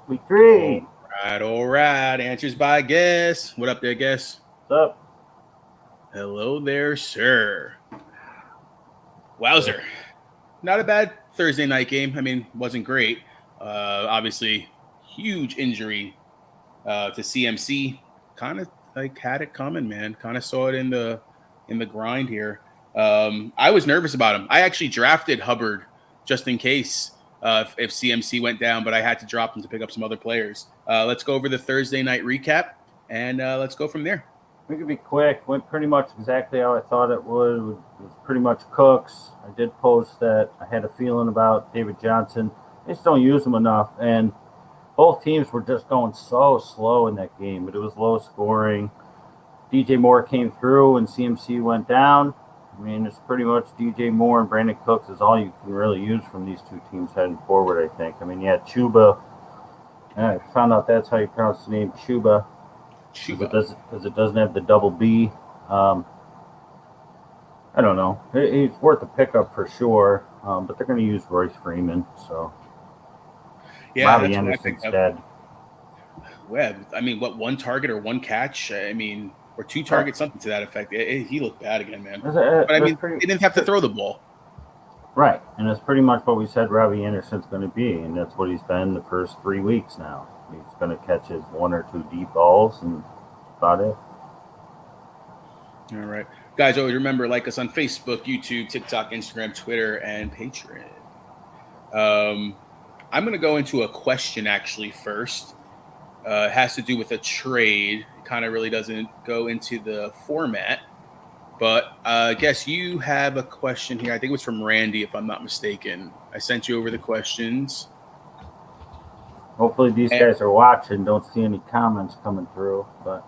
Week 3. All right. Answers by guess. What up there, guess? What's up? Hello there, sir. Wowzer. Not a bad Thursday night game. I mean, wasn't great. Obviously, huge injury to CMC. Kind of like had it coming, man. Kind of saw it in the grind here. I was nervous about him. I actually drafted Hubbard just in case if CMC went down, but I had to drop him to pick up some other players. Let's go over the Thursday night recap, and let's go from there. We could be quick. Went pretty much exactly how I thought it would. It was pretty much Cooks. I did post that I had a feeling about David Johnson. They just don't use him enough. And both teams were just going so slow in that game. But it was low scoring. DJ Moore came through and CMC went down. I mean, it's pretty much DJ Moore and Brandon Cooks is all you can really use from these two teams heading forward, I think. I mean, yeah, Chuba. I found out that's how you pronounce the name, Chuba. Because it doesn't have the double B. I don't know. He's worth a pickup for sure, but they're going to use Royce Freeman. So yeah, Bobby Anderson's dead. Well, I mean, what, one target or one catch? I mean, or two targets, something to that effect. He looked bad again, man. But I mean, he didn't have to throw the ball. Right, and that's pretty much what we said Robbie Anderson's going to be, and that's what he's been the first 3 weeks now. He's going to catch his one or two deep balls, and about it. All right. Guys, always remember, like us on Facebook, YouTube, TikTok, Instagram, Twitter, and Patreon. I'm going to go into a question, actually, first. It has to do with a trade. It kind of really doesn't go into the format. But I guess you have a question here. I think it was from Randy, if I'm not mistaken. I sent you over the questions. Hopefully these guys are watching. Don't see any comments coming through. But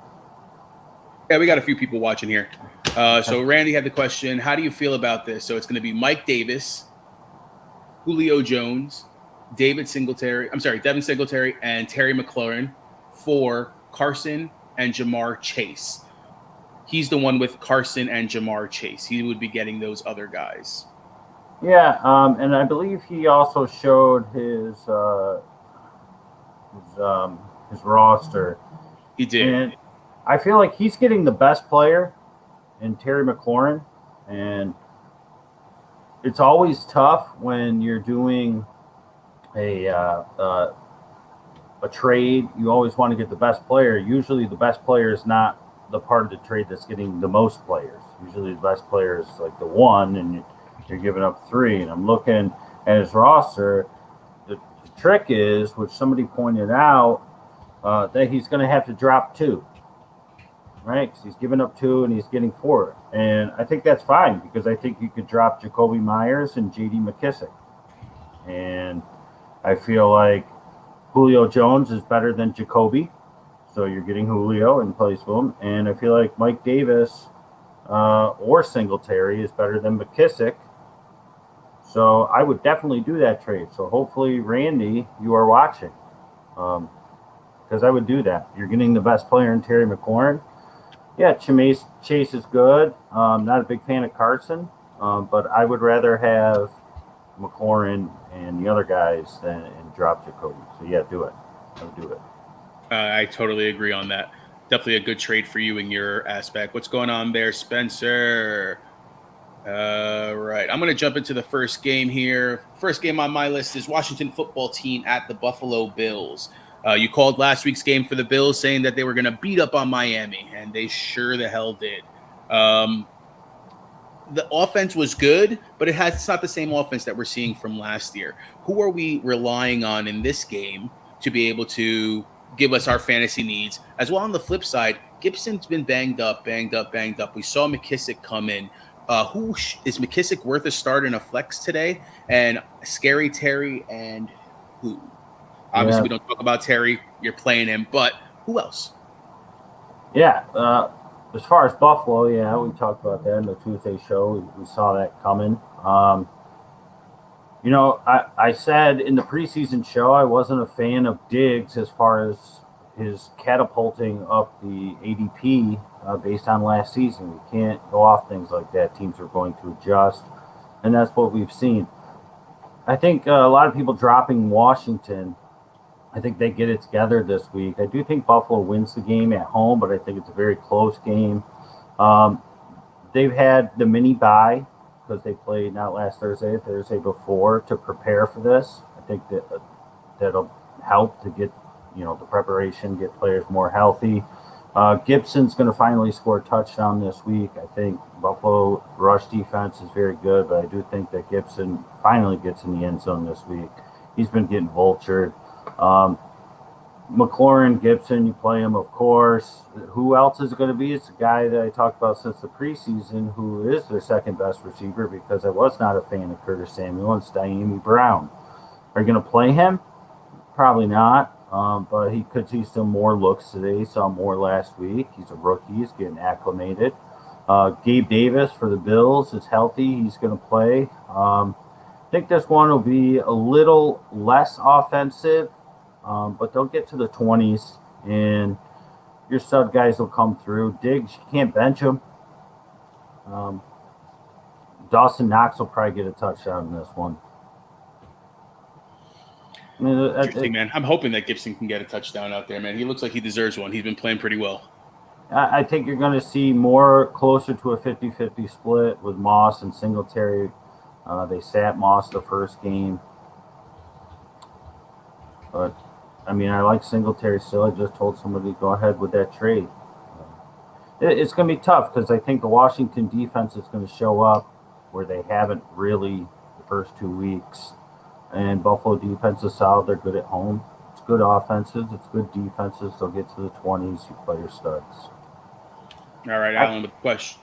yeah, we got a few people watching here. So Randy had the question, how do you feel about this? So it's going to be Mike Davis, Julio Jones, Devin Singletary, and Terry McLaurin for Carson and Jamar Chase. He's the one with Carson and Jamar Chase. He would be getting those other guys. Yeah, and I believe he also showed his roster. He did. And I feel like he's getting the best player in Terry McLaurin. And it's always tough when you're doing a trade. You always want to get the best player. Usually the best player is not the part of the trade that's getting the most players. Usually the best player is like the one, and you're giving up three. And I'm looking at his roster. The trick is, which somebody pointed out, that he's going to have to drop two, right? Because he's giving up two and he's getting four. And I think that's fine, because I think you could drop Jacoby Myers and J.D. McKissick. And I feel like Julio Jones is better than Jacoby. So you're getting Julio in place of him. And I feel like Mike Davis or Singletary is better than McKissick. So I would definitely do that trade. So hopefully, Randy, you are watching. Because I would do that. You're getting the best player in Terry McLaurin. Yeah, Chase is good. Not a big fan of Carson. But I would rather have McLaurin and the other guys than drop Jacoby. So yeah, do it. I would do it. I totally agree on that. Definitely a good trade for you in your aspect. What's going on there, Spencer? Right. I'm going to jump into the first game here. First game on my list is Washington football team at the Buffalo Bills. You called last week's game for the Bills saying that they were going to beat up on Miami, and they sure the hell did. The offense was good, but it's not the same offense that we're seeing from last year. Who are we relying on in this game to be able to give us our fantasy needs? As well, on the flip side, Gibson's been banged up. We saw McKissick come in. Who is McKissick worth a start in a flex today? And Scary Terry and who? Obviously, we don't talk about Terry. You're playing him, but who else? Yeah, as far as Buffalo, yeah, we talked about that in the Tuesday show. We saw that coming. I said in the preseason show I wasn't a fan of Diggs as far as his catapulting up the ADP based on last season. We can't go off things like that. Teams are going to adjust, and that's what we've seen. I think a lot of people dropping Washington I think they get it together this week. I do think Buffalo wins the game at home, but I think it's a very close game. Um, they've had the mini bye because they played not last Thursday before to prepare for this. I think that'll help to get the preparation, get players more healthy. Gibson's going to finally score a touchdown this week. I think Buffalo rush defense is very good, but I do think that Gibson finally gets in the end zone this week. He's been getting vultured. McLaurin, Gibson, you play him, of course. Who else is it going to be? It's a guy that I talked about since the preseason who is their second best receiver because I was not a fan of Curtis Samuel. It's Damien Brown. Are you going to play him? Probably not. But he could see some more looks today. Saw more last week. He's a rookie. He's getting acclimated. Gabe Davis for the Bills is healthy. He's going to play. I think this one will be a little less offensive, but they'll get to the 20s, and your stud guys will come through. Diggs, you can't bench him. Dawson Knox will probably get a touchdown in this one. Interesting, man. I'm hoping that Gibson can get a touchdown out there, man. He looks like he deserves one. He's been playing pretty well. I think you're going to see more closer to a 50-50 split with Moss and Singletary. They sat Moss the first game. But, I mean, I like Singletary still. I just told somebody to go ahead with that trade. It's going to be tough because I think the Washington defense is going to show up where they haven't really the first 2 weeks. And Buffalo defense is solid. They're good at home. It's good offenses. It's good defenses. They'll get to the 20s. You play your studs. All right, Alan, with the question.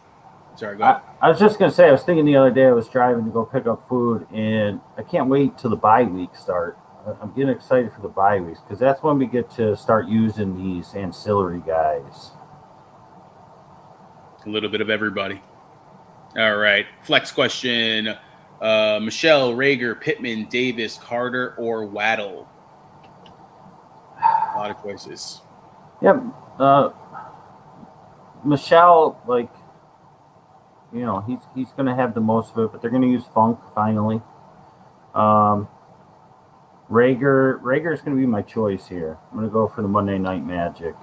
Sorry, go ahead. I was just going to say, I was thinking the other day I was driving to go pick up food, and I can't wait till the bye week start. I'm getting excited for the bye weeks because that's when we get to start using these ancillary guys. A little bit of everybody. All right, flex question. Michelle, Rager, Pittman, Davis, Carter, or Waddle? A lot of choices. Yep. Michelle, he's going to have the most of it, but they're going to use Funk finally. Rager's going to be my choice here. I'm going to go for the Monday Night Magic.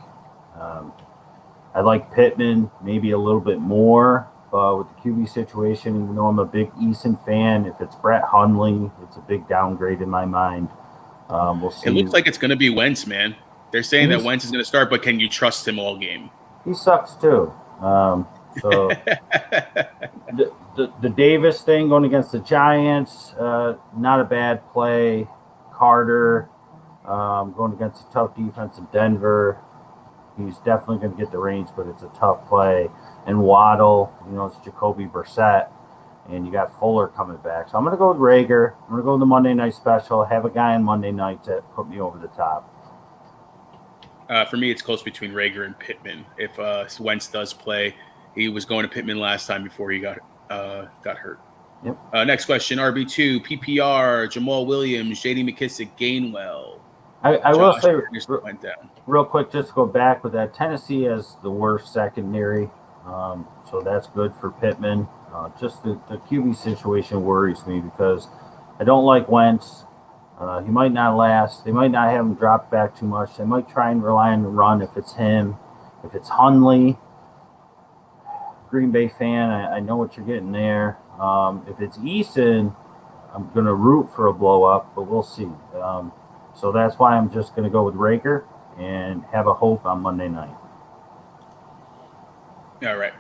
I like Pittman maybe a little bit more. With the QB situation, even though I'm a big Eason fan, if it's Brett Hundley, it's a big downgrade in my mind. We'll see. It looks like it's going to be Wentz, man. They're saying that Wentz is going to start, but can you trust him all game? He sucks too. So the Davis thing going against the Giants, not a bad play. Carter going against a tough defense in Denver. He's definitely going to get the range, but it's a tough play. And Waddle, it's Jacoby Brissett, and you got Fuller coming back. So I'm going to go with Rager. I'm going to go with the Monday night special, have a guy on Monday night to put me over the top. For me, it's close between Rager and Pittman. If Wentz does play, he was going to Pittman last time before he got hurt. Yep. Next question, RB2, PPR, Jamal Williams, J.D. McKissick, Gainwell. I will say went down. Real quick, just to go back with that, Tennessee has the worst secondary, so that's good for Pittman. Just the QB situation worries me because I don't like Wentz. He might not last. They might not have him drop back too much. They might try and rely on the run if it's him. If it's Hundley, Green Bay fan, I know what you're getting there. If it's Eason, I'm going to root for a blow-up, but we'll see. So that's why I'm just going to go with Rager and have a hope on Monday night. All right.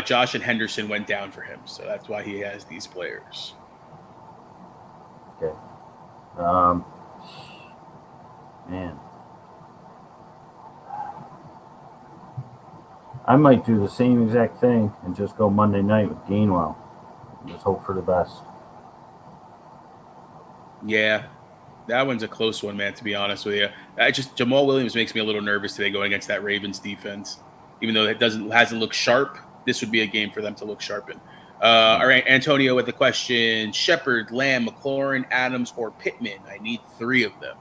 Josh and Henderson went down for him, so that's why he has these players. Okay. Man. I might do the same exact thing and just go Monday night with Gainwell. Just hope for the best. Yeah. That one's a close one, man, to be honest with you. Jamal Williams makes me a little nervous today going against that Ravens defense. Even though it hasn't looked sharp, this would be a game for them to look sharp in. All right, Antonio with the question. Shepard, Lamb, McLaurin, Adams, or Pittman? I need 3 of them.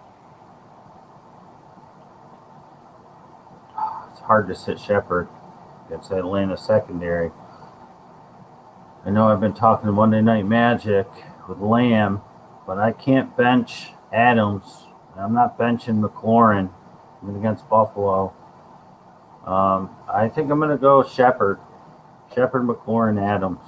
It's hard to sit Shepard against the Atlanta secondary. I know I've been talking to Monday Night Magic with Lamb, but I can't bench Adams I'm not benching McLaurin even against Buffalo. I think I'm going to go Shepard. Shepard, McLaurin, Adams.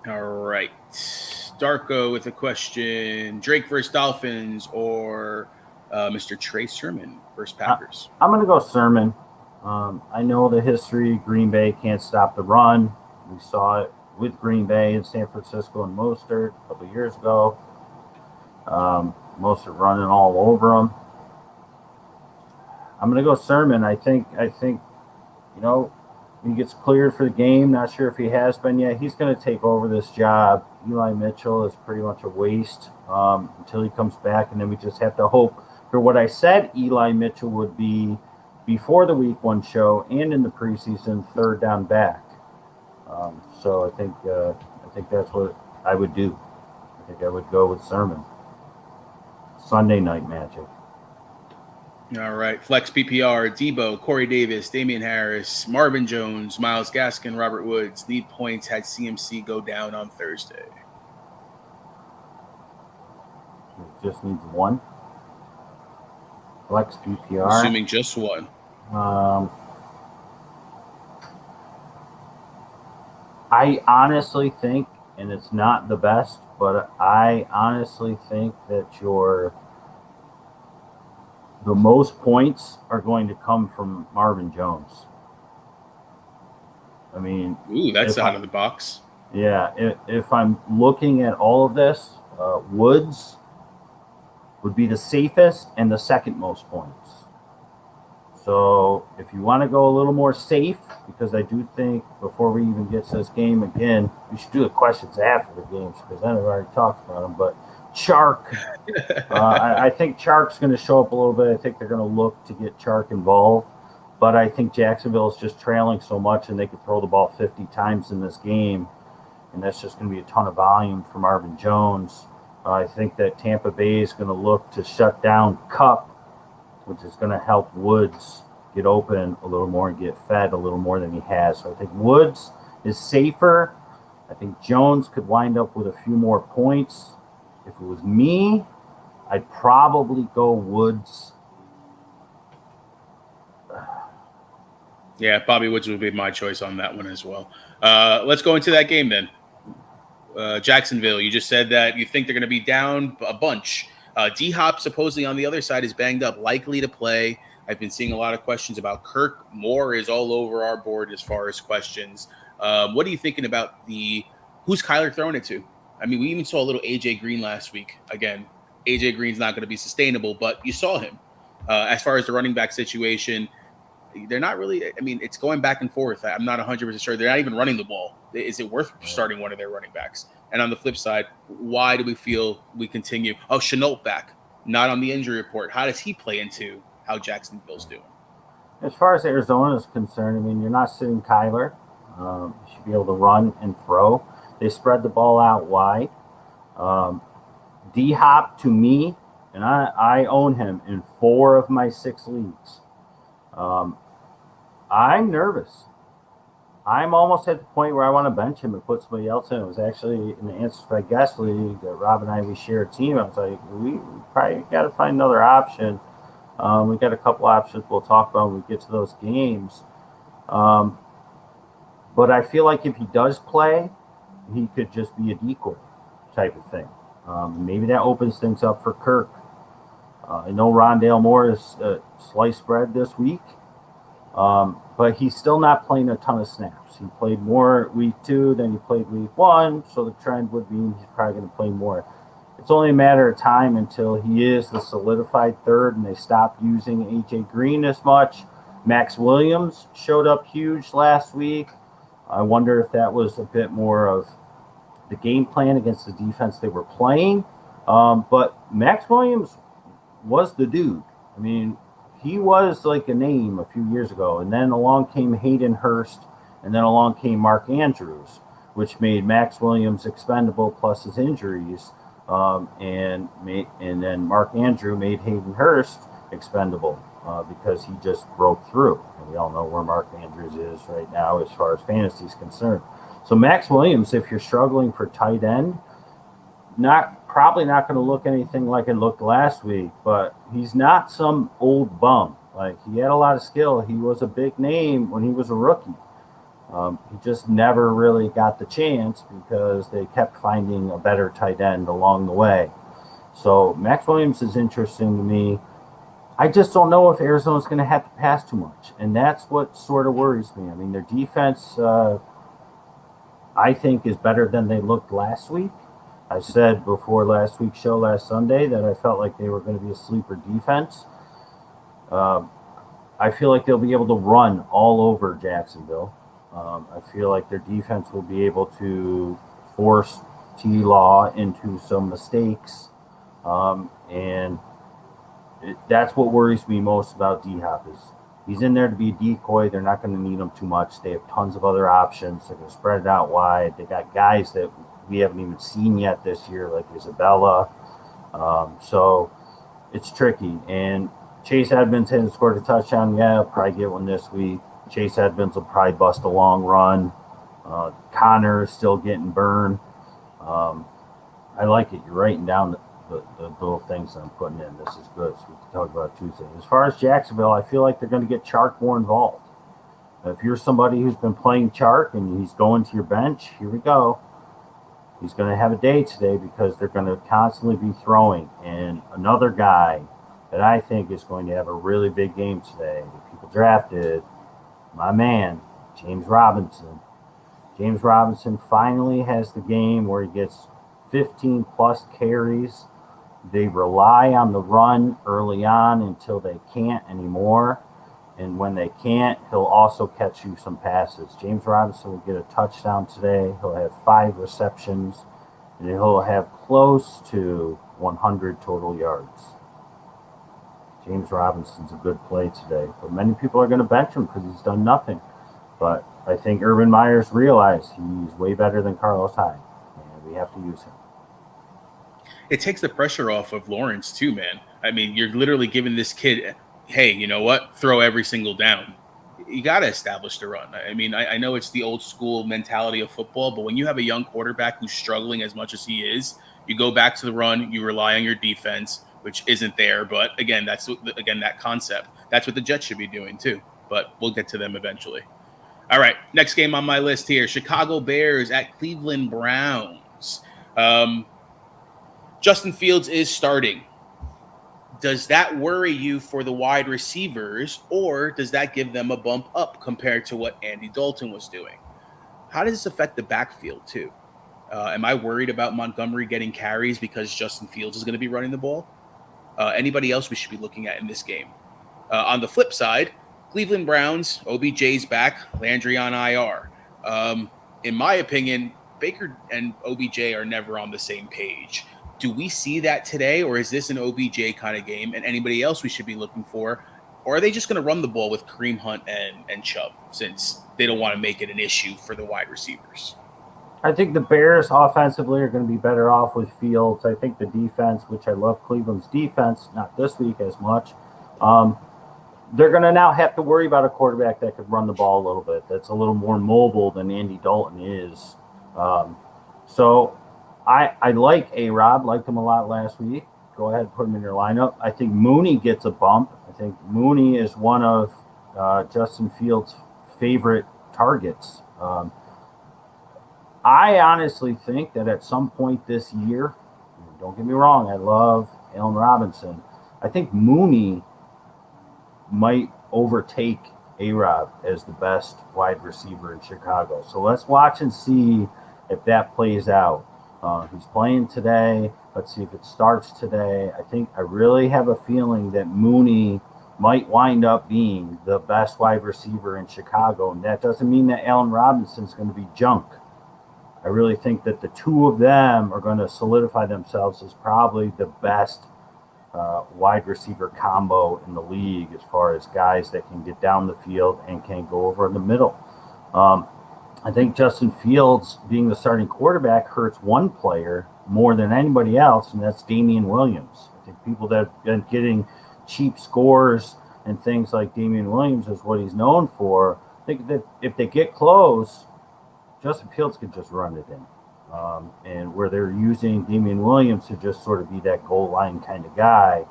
All right. Darko with a question. Drake versus Dolphins or Mr. Trey Sermon versus Packers? I'm going to go Sermon. I know the history. Green Bay can't stop the run. We saw it with Green Bay in San Francisco and Mostert a couple of years ago. Mostert running all over them. I'm going to go Sermon. I think, he gets cleared for the game. Not sure if he has been yet. He's going to take over this job. Eli Mitchell is pretty much a waste until he comes back, and then we just have to hope for what I said Eli Mitchell would be before the Week 1 show and in the preseason, third down back. So I think that's what I would do. I think I would go with Sermon. Sunday night magic. All right. Flex PPR, Debo, Corey Davis, Damian Harris, Marvin Jones, Myles Gaskin, Robert Woods. Need points, had CMC go down on Thursday. It just needs one. Flex PPR. Assuming just one. I honestly think, and it's not the best, but I honestly think that the most points are going to come from Marvin Jones. I mean, ooh, that's out of the box. Yeah, if I'm looking at all of this, Woods would be the safest and the second most points. So if you want to go a little more safe, because I do think before we even get to this game again, we should do the questions after the games because then I've already talked about them. But Chark, I think Chark's going to show up a little bit. I think they're going to look to get Chark involved. But I think Jacksonville is just trailing so much, and they could throw the ball 50 times in this game, and that's just going to be a ton of volume for Marvin Jones. I think that Tampa Bay is going to look to shut down Kupp, which is going to help Woods get open a little more and get fed a little more than he has. So I think Woods is safer. I think Jones could wind up with a few more points. If it was me, I'd probably go Woods. Yeah, Bobby Woods would be my choice on that one as well. Let's go into that game then. Jacksonville, you just said that you think they're going to be down a bunch. D-Hop supposedly on the other side is banged up, likely to play. I've been seeing a lot of questions about Kirk. Moore is all over our board as far as questions. What are you thinking about who's Kyler throwing it to? I mean, we even saw a little A.J. Green last week. Again, A.J. Green's not going to be sustainable, but you saw him. As far as the running back situation, they're not really – I mean, it's going back and forth. I'm not 100% sure. They're not even running the ball. Is it worth starting one of their running backs? And on the flip side, why do we feel we continue? Oh, Shenault back, not on the injury report. How does he play into how Jacksonville's doing? As far as Arizona is concerned, I mean, you're not sitting Kyler. You should be able to run and throw. They spread the ball out wide. D-Hop, to me, and I own him in 4 of my 6 leagues. I'm nervous. I'm almost at the point where I want to bench him and put somebody else in. It was actually in the Answers by Guest League that Rob and I, we share a team. I was like, we probably got to find another option. We got a couple options we'll talk about when we get to those games. But I feel like if he does play, he could just be a decoy type of thing. Maybe that opens things up for Kirk. I know Rondale Moore is sliced bread this week. But he's still not playing a ton of snaps. He played more week 2 than he played week 1, so the trend would be he's probably going to play more. It's only a matter of time until he is the solidified third and they stop using A.J. Green as much. Max Williams showed up huge last week. I wonder if that was a bit more of the game plan against the defense they were playing. But Max Williams was the dude. I mean, he was like a name a few years ago, and then along came Hayden Hurst, and then along came Mark Andrews, which made Max Williams expendable plus his injuries, and then Mark Andrew made Hayden Hurst expendable because he just broke through. And we all know where Mark Andrews is right now as far as fantasy is concerned. So Max Williams, if you're struggling for tight end, not probably not going to look anything like it looked last week, but he's not some old bum. Like, he had a lot of skill. He was a big name when he was a rookie. He just never really got the chance because they kept finding a better tight end along the way. So Max Williams is interesting to me. I just don't know if Arizona's going to have to pass too much, and that's what sort of worries me. I mean, their defense, I think, is better than they looked last week. I said before last week's show last Sunday that I felt like they were going to be a sleeper defense. I feel like they'll be able to run all over Jacksonville. I feel like their defense will be able to force T-Law into some mistakes. That's what worries me most about D-Hop is he's in there to be a decoy. They're not going to need him too much. They have tons of other options. They're going to spread it out wide. They got guys that we haven't even seen yet this year, like Isabella. So it's tricky. And Chase Edmonds hasn't scored a touchdown yet. He'll probably get one this week. Chase Edmonds will probably bust a long run. Connor is still getting burned. I like it. You're writing down the little things I'm putting in. This is good. So we can talk about Tuesday. As far as Jacksonville, I feel like they're going to get Chark more involved. If you're somebody who's been playing Chark and he's going to your bench, here we go. He's going to have a day today because they're going to constantly be throwing. And another guy that I think is going to have a really big game today, that people drafted, my man, James Robinson. James Robinson finally has the game where he gets 15-plus carries. They rely on the run early on until they can't anymore. And when they can't, he'll also catch you some passes. James Robinson will get a touchdown today. He'll have 5 receptions, and he'll have close to 100 total yards. James Robinson's a good play today. But many people are going to bench him because he's done nothing. But I think Urban Meyer's realized he's way better than Carlos Hyde, and we have to use him. It takes the pressure off of Lawrence too, man. I mean, you're literally giving this kid, hey, you know what? Throw every single down. You got to establish the run. I mean, I know it's the old school mentality of football, but when you have a young quarterback who's struggling as much as he is, you go back to the run, you rely on your defense, which isn't there. But again, that's that concept. That's what the Jets should be doing too. But we'll get to them eventually. All right, next game on my list here, Chicago Bears at Cleveland Browns. Justin Fields is starting. Does that worry you for the wide receivers, or does that give them a bump up compared to what Andy Dalton was doing? How does this affect the backfield too? Am I worried about Montgomery getting carries because Justin Fields is going to be running the ball? Anybody else we should be looking at in this game? On the flip side, Cleveland Browns, OBJ's back, Landry on IR. In my opinion, Baker and OBJ are never on the same page. Do we see that today, or is this an OBJ kind of game? And anybody else we should be looking for? Or are they just going to run the ball with Kareem Hunt and Chubb, since they don't want to make it an issue for the wide receivers? I think the Bears offensively are going to be better off with Fields. I think the defense, which I love Cleveland's defense, not this week as much, they're going to now have to worry about a quarterback that could run the ball a little bit, that's a little more mobile than Andy Dalton is. So I like A-Rob, liked him a lot last week. Go ahead and put him in your lineup. I think Mooney gets a bump. I think Mooney is one of Justin Fields' favorite targets. I honestly think that at some point this year, don't get me wrong, I love Allen Robinson. I think Mooney might overtake A-Rob as the best wide receiver in Chicago. So let's watch and see if that plays out. He's playing today. Let's see if it starts today. I really have a feeling that Mooney might wind up being the best wide receiver in Chicago. And that doesn't mean that Allen Robinson's going to be junk. I really think that the two of them are going to solidify themselves as probably the best wide receiver combo in the league as far as guys that can get down the field and can go over in the middle. I think Justin Fields being the starting quarterback hurts one player more than anybody else, and that's Damien Williams. I think people that have been getting cheap scores and things like Damien Williams is what he's known for. I think that if they get close, Justin Fields could just run it in. and where they're using Damien Williams to just sort of be that goal line kind of guy,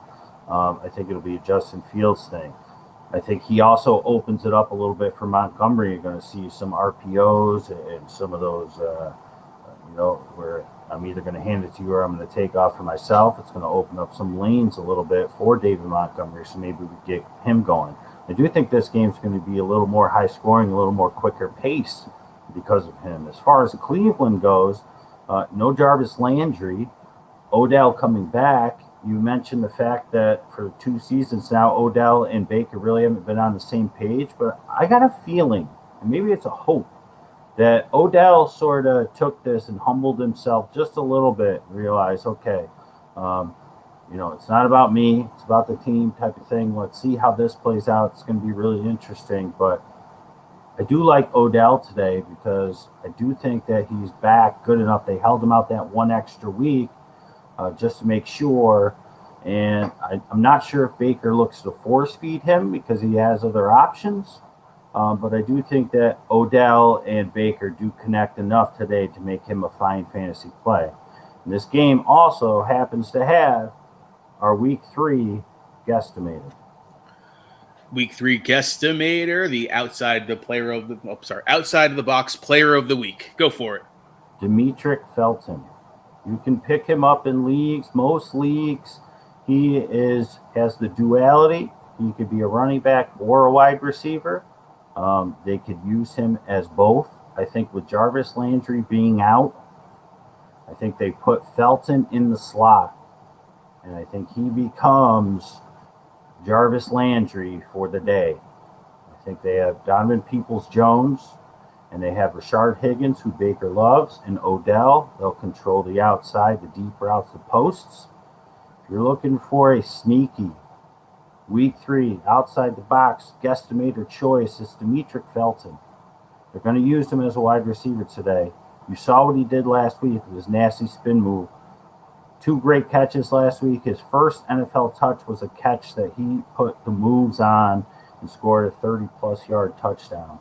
I think it'll be a Justin Fields thing. I think he also opens it up a little bit for Montgomery. You're going to see some RPOs and some of those, where I'm either going to hand it to you or I'm going to take off for myself. It's going to open up some lanes a little bit for David Montgomery, so maybe we get him going. I do think this game's going to be a little more high scoring, a little more quicker pace because of him. As far as Cleveland goes, no Jarvis Landry, Odell coming back. You mentioned the fact that for 2 seasons now, Odell and Baker really haven't been on the same page, but I got a feeling, and maybe it's a hope, that Odell sort of took this and humbled himself just a little bit, realized, okay, it's not about me, it's about the team type of thing. Let's see how this plays out. It's going to be really interesting, but I do like Odell today because I do think that he's back good enough. They held him out that 1 extra week just to make sure. And I'm not sure if Baker looks to force feed him because he has other options. But I do think that Odell and Baker do connect enough today to make him a fine fantasy play. And this game also happens to have our Week 3 guesstimator. Week 3 guesstimator, the outside of the box player of the week. Go for it. Demetric Felton. You can pick him up in leagues, most leagues. He has the duality. He could be a running back or a wide receiver. They could use him as both. I think with Jarvis Landry being out, I think they put Felton in the slot. And I think he becomes Jarvis Landry for the day. I think they have Donovan Peoples-Jones, and they have Rashard Higgins, who Baker loves, and Odell. They'll control the outside, the deep routes, the posts. If you're looking for a sneaky Week 3 outside the box guesstimator choice, it's Demetric Felton. They're going to use him as a wide receiver today. You saw what he did last week with his nasty spin move. 2 great catches last week. His first NFL touch was a catch that he put the moves on and scored a 30-plus yard touchdown.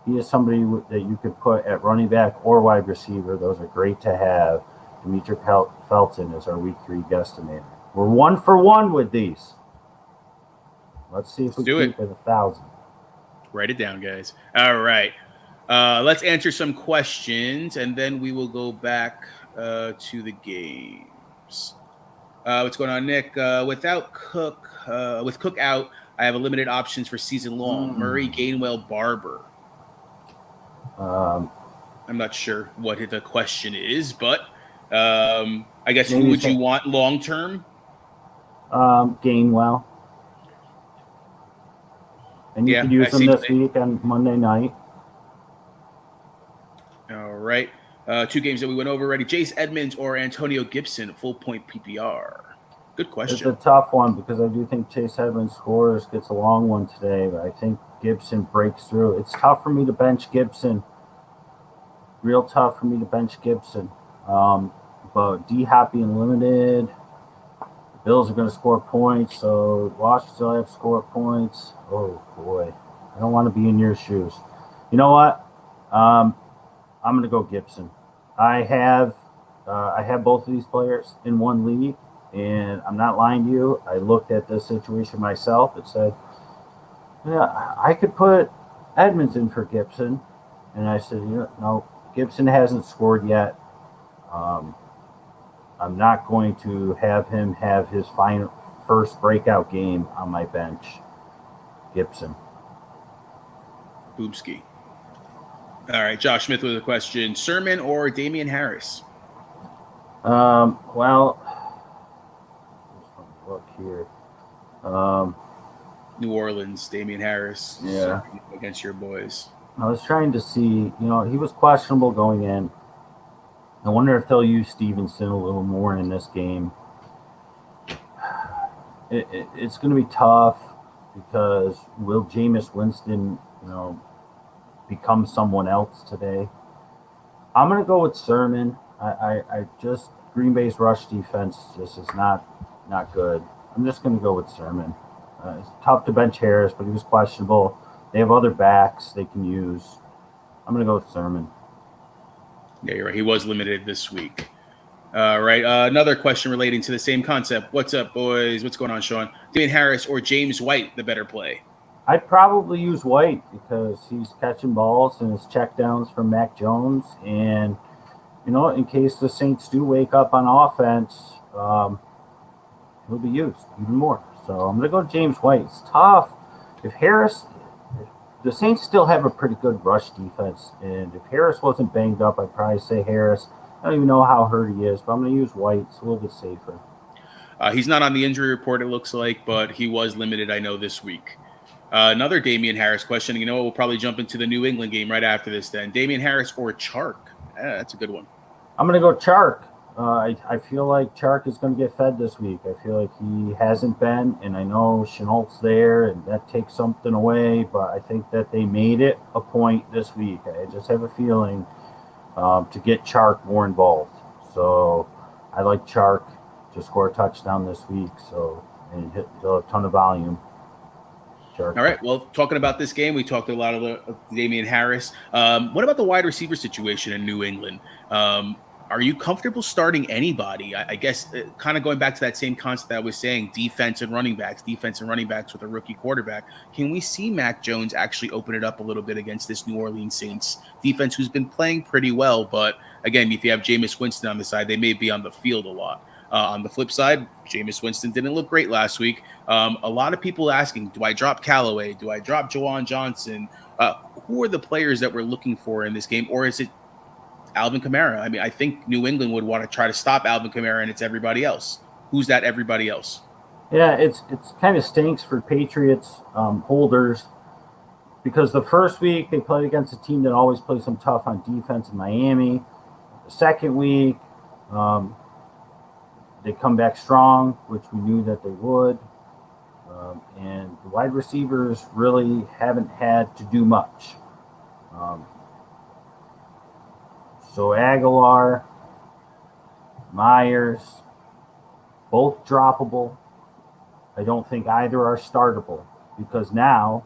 He is somebody that you could put at running back or wide receiver. Those are great to have. Demetric Felton is our Week 3 guesstimator. We're 1 for 1 with these. Let's see if we keep it 1,000. Write it down, guys. All right. Let's answer some questions, and then we will go back to the games. What's going on, Nick? With Cook out, I have a limited options for season long. Murray, Gainwell, Barber. I'm not sure what the question is, but I guess who would you want long term? Gainwell. And you could use them this week on Monday night. All right. 2 games that we went over already. Chase Edmonds or Antonio Gibson, full point PPR. Good question. It's a tough one because I do think Chase Edmonds scores, gets a long one today, but I think Gibson breaks through. It's tough for me to bench Gibson. Real tough for me to bench Gibson. But D-Hop being limited. The Bills are going to score points, so Washington will have to score points. Oh, boy. I don't want to be in your shoes. You know what? I'm going to go Gibson. I have both of these players in one league, and I'm not lying to you. I looked at this situation myself and said, yeah, I could put Edmonds in for Gibson. And I said, no, Gibson hasn't scored yet. I'm not going to have him have his first breakout game on my bench. Gibson. Boomski. All right, Josh Smith with a question. Sermon or Damien Harris? Well, look here. New Orleans, Damien Harris. Yeah. Against your boys. I was trying to see, he was questionable going in. I wonder if they'll use Stevenson a little more in this game. It's going to be tough because will Jameis Winston, become someone else today? I'm going to go with Sermon. I just Green Bay's rush defense just is not good. I'm just going to go with Sermon. It's tough to bench Harris, but he was questionable. They have other backs they can use. I'm going to go with Sermon. Yeah, you're right. He was limited this week. All right. Another question relating to the same concept. What's up, boys? What's going on, Sean? Damien Harris or James White, the better play? I'd probably use White because he's catching balls and his checkdowns from Mac Jones. And, in case the Saints do wake up on offense, he'll be used even more. So I'm going to go James White. It's tough. If the Saints still have a pretty good rush defense. And if Harris wasn't banged up, I'd probably say Harris. I don't even know how hurt he is, but I'm going to use White. It's a little bit safer. He's not on the injury report, it looks like, but he was limited, I know, this week. Another Damien Harris question. We'll probably jump into the New England game right after this then. Damien Harris or Chark? That's a good one. I'm going to go Chark. I feel like Chark is going to get fed this week. I feel like he hasn't been, and I know Chenault's there, and that takes something away, but I think that they made it a point this week. I just have a feeling to get Chark more involved. So I like Chark to score a touchdown this week, and he'll have a ton of volume. All right. Well, talking about this game, we talked a lot of Damien Harris. What about the wide receiver situation in New England? Are you comfortable starting anybody? I guess kind of going back to that same concept that I was saying, defense and running backs with a rookie quarterback. Can we see Mac Jones actually open it up a little bit against this New Orleans Saints defense who's been playing pretty well? But again, if you have Jameis Winston on the side, they may be on the field a lot. On the flip side, Jameis Winston didn't look great last week. A lot of people asking, do I drop Callaway? Do I drop Juwan Johnson? Who are the players that we're looking for in this game? Or is it Alvin Kamara? I mean, I think New England would want to try to stop Alvin Kamara, and it's everybody else. Who's that everybody else? Yeah, it's kind of stinks for Patriots holders because the first week they played against a team that always plays them tough on defense in Miami. The second week, they come back strong, which we knew that they would. And the wide receivers really haven't had to do much. So Aguilar, Myers, both droppable. I don't think either are startable because now,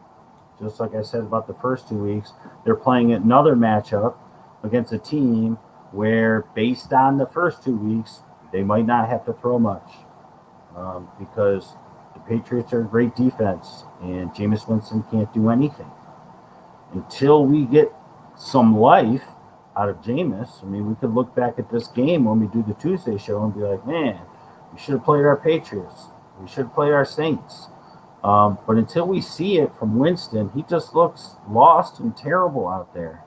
just like I said about the first 2 weeks, they're playing another matchup against a team where, based on the first 2 weeks, they might not have to throw much because the Patriots are a great defense and Jameis Winston can't do anything. Until we get some life out of Jameis, I mean, we could look back at this game when we do the Tuesday show and be like, man, we should have played our Patriots. We should have played our Saints. But until we see it from Winston, he just looks lost and terrible out there.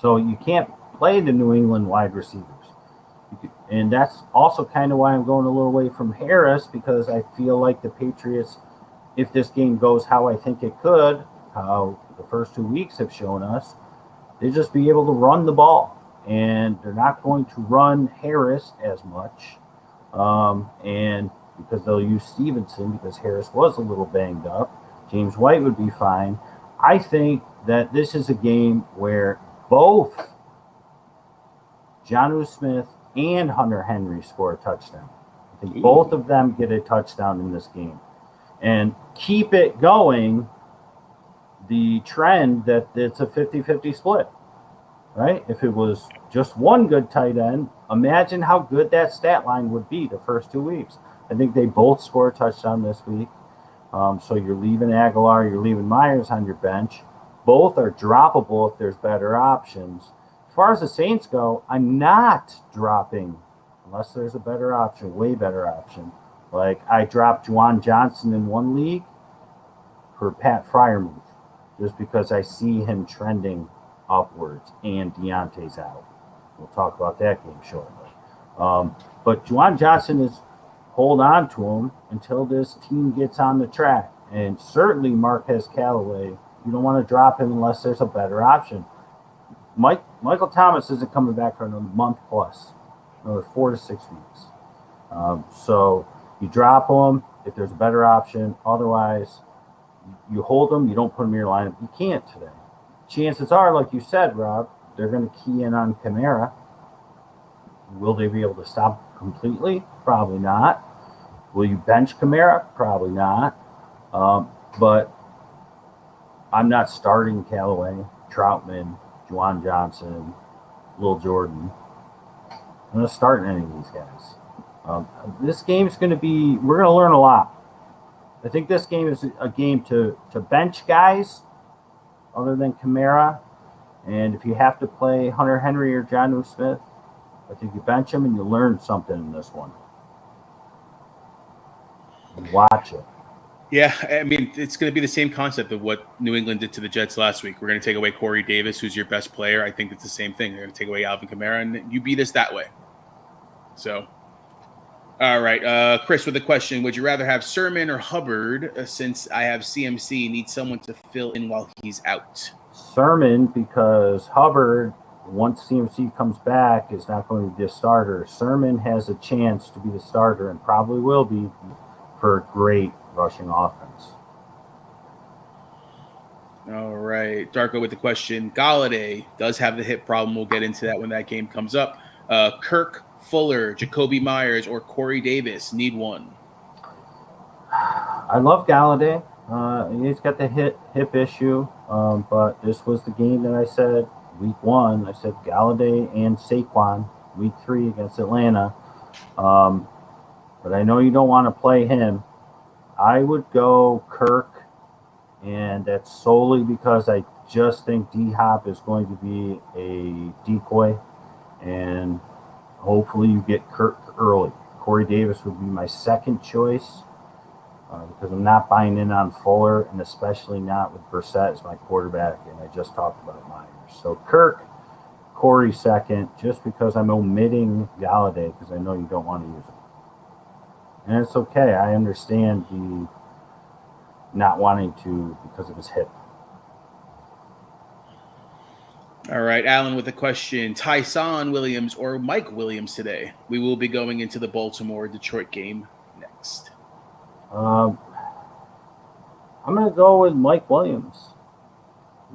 So you can't play the New England wide receivers. And that's also kind of why I'm going a little away from Harris, because I feel like the Patriots, if this game goes how I think it could, how the first 2 weeks have shown us, they just be able to run the ball. And they're not going to run Harris as much. And because they'll use Stevenson because Harris was a little banged up. James White would be fine. I think that this is a game where both Jonnu Smith and Hunter Henry score a touchdown. I think both of them get a touchdown in this game. And keep it going, the trend that it's a 50-50 split, right? If it was just one good tight end, imagine how good that stat line would be the first 2 weeks. I think they both score a touchdown this week. So you're leaving Aguilar, you're leaving Myers on your bench. Both are droppable if there's better options. As far as the Saints go, I'm not dropping unless there's a better option, way better option. Like I dropped Juwan Johnson in one league for Pat Freiermuth just because I see him trending upwards and Deontay's out. We'll talk about that game shortly. But Juwan Johnson is hold on to him until this team gets on the track. And certainly Marquez Callaway, you don't want to drop him unless there's a better option. Michael Thomas isn't coming back for another month plus, another 4 to 6 weeks. So you drop him if there's a better option. Otherwise, you hold him. You don't put him in your lineup. You can't today. Chances are, like you said, Rob, they're going to key in on Kamara. Will they be able to stop completely? Probably not. Will you bench Kamara? Probably not. But I'm not starting Callaway, Troutman, Juwan Johnson, Lil Jordan. I'm not starting any of these guys. This game's going to be, we're going to learn a lot. I think this game is a game to bench guys other than Kamara. And if you have to play Hunter Henry or Jonnu Smith, I think you bench them and you learn something in this one. Watch it. Yeah, I mean, it's going to be the same concept of what New England did to the Jets last week. We're going to take away Corey Davis, who's your best player. I think it's the same thing. They're going to take away Alvin Kamara, and you beat us that way. So, all right. Chris with a question. Would you rather have Sermon or Hubbard since I have CMC, need someone to fill in while he's out? Sermon, because Hubbard, once CMC comes back, is not going to be the starter. Sermon has a chance to be the starter and probably will be for a great rushing offense. All right. Darko with the question. Galladay does have the hip problem. We'll get into that when that game comes up. Kirk, Fuller, Jacoby Myers, or Corey Davis. Need one. I love Galladay. He's got the hip issue, but this was the game that I said week 1. I said Galladay and Saquon week 3 against Atlanta. But I know you don't want to play him. I would go Kirk, and that's solely because I just think D-Hop is going to be a decoy, and hopefully you get Kirk early. Corey Davis would be my second choice because I'm not buying in on Fuller, and especially not with Brissett as my quarterback, and I just talked about Myers. So Kirk, Corey second, just because I'm omitting Galladay because I know you don't want to use him. And it's okay. I understand the not wanting to because of his hip. All right, Alan with a question. Tyson Williams or Mike Williams today? We will be going into the Baltimore-Detroit game next. I'm going to go with Mike Williams.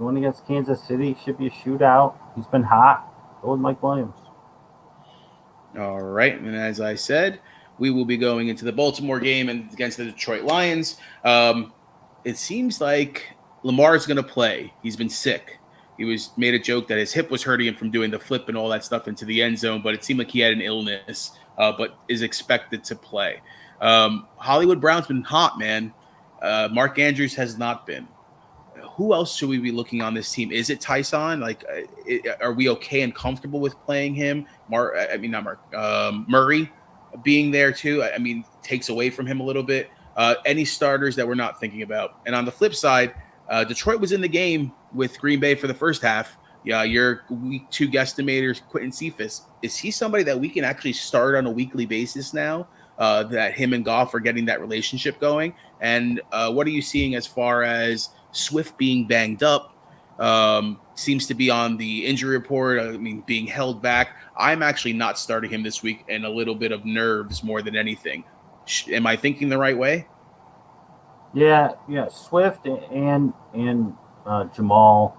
Going against Kansas City should be a shootout. He's been hot. Go with Mike Williams. All right, and as I said, we will be going into the Baltimore game and against the Detroit Lions. It seems like Lamar's going to play. He's been sick. He made a joke that his hip was hurting him from doing the flip and all that stuff into the end zone, but it seemed like he had an illness, but is expected to play. Hollywood Brown's been hot, man. Mark Andrews has not been. Who else should we be looking on this team? Is it Tyson? Are we okay and comfortable with playing him? Murray being there too, takes away from him a little bit. Any starters that we're not thinking about? And on the flip side, Detroit was in the game with Green Bay for the first half. Yeah, your week 2 guesstimator, Quentin Cephas. Is he somebody that we can actually start on a weekly basis now? That him and Goff are getting that relationship going? And what are you seeing as far as Swift being banged up? Seems to be on the injury report. Being held back. I'm actually not starting him this week, and a little bit of nerves more than anything. Am I thinking the right way? Yeah. Swift and Jamal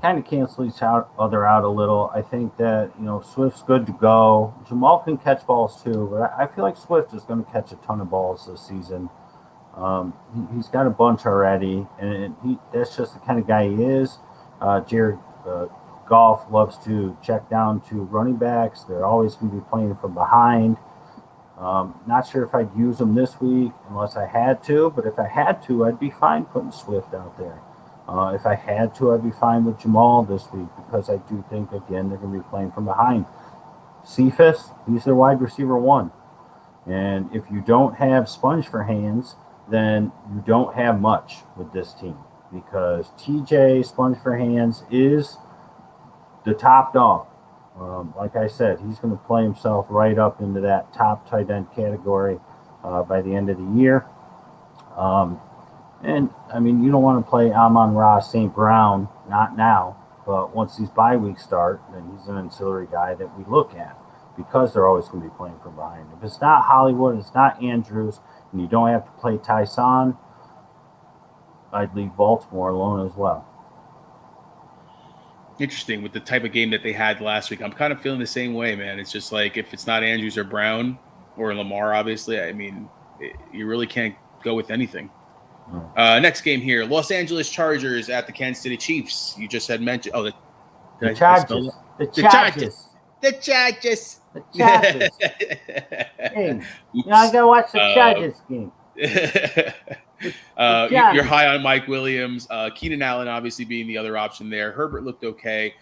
kind of cancel each other out a little. I think that Swift's good to go. Jamal can catch balls too, but I feel like Swift is going to catch a ton of balls this season. He's got a bunch already, and that's just the kind of guy he is. Jared Goff loves to check down to running backs. They're always going to be playing from behind. Not sure if I'd use him this week unless I had to, but if I had to, I'd be fine putting Swift out there. If I had to, I'd be fine with Jamal this week because I do think, again, they're going to be playing from behind. Cephas, he's their wide receiver 1. And if you don't have sponge for hands, then you don't have much with this team because TJ Sponge for Hands is the top dog. Like I said, he's going to play himself right up into that top tight end category by the end of the year. And you don't want to play Amon-Ra St. Brown, not now, but once these bye weeks start, then he's an ancillary guy that we look at because they're always going to be playing from behind. If it's not Hollywood, it's not Andrews, and you don't have to play Tyson, I'd leave Baltimore alone as well. Interesting with the type of game that they had last week. I'm kind of feeling the same way, man. It's just like if it's not Andrews or Brown or Lamar, obviously, you really can't go with anything. Next game here, Los Angeles Chargers at the Kansas City Chiefs. You just had mentioned. Oh, the Chargers. The The Chargers. Chargers. The Chargers. The Chargers. Hey, I gotta watch the Chargers game. You're high on Mike Williams. Keenan Allen obviously being the other option there. Herbert looked okay.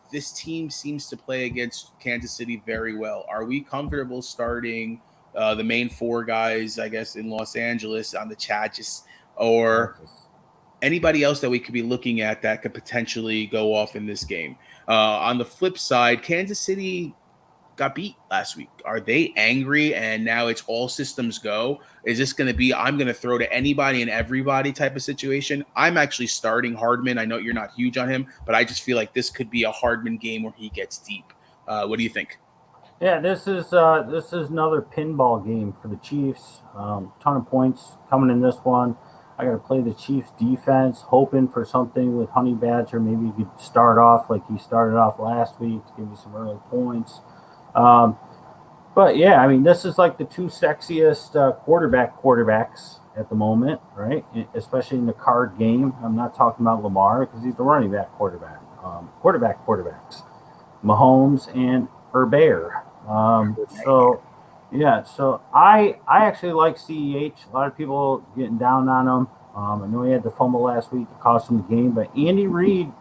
This team seems to play against Kansas City very well. Are we comfortable starting the main four guys, I guess, in Los Angeles on the Chargers, or anybody else that we could be looking at that could potentially go off in this game? On the flip side, Kansas City got beat last week. Are they angry and now it's all systems go? Is this going to be I'm going to throw to anybody and everybody type of situation? I'm actually starting Hardman. I know you're not huge on him, but I just feel like this could be a Hardman game where he gets deep. What do you think? Yeah, this is another pinball game for the Chiefs. Ton of points coming in this one. I got to play the Chiefs defense, hoping for something with Honey Badger. Maybe you could start off like he started off last week to give you some early points. But yeah, I mean, this is like the two sexiest quarterbacks at the moment, right? Especially in the card game. I'm not talking about Lamar because he's the running back quarterback. Quarterbacks, Mahomes and Herbert. So I actually like CEH. A lot of people getting down on him. I know he had the fumble last week that cost him the game, but Andy Reid,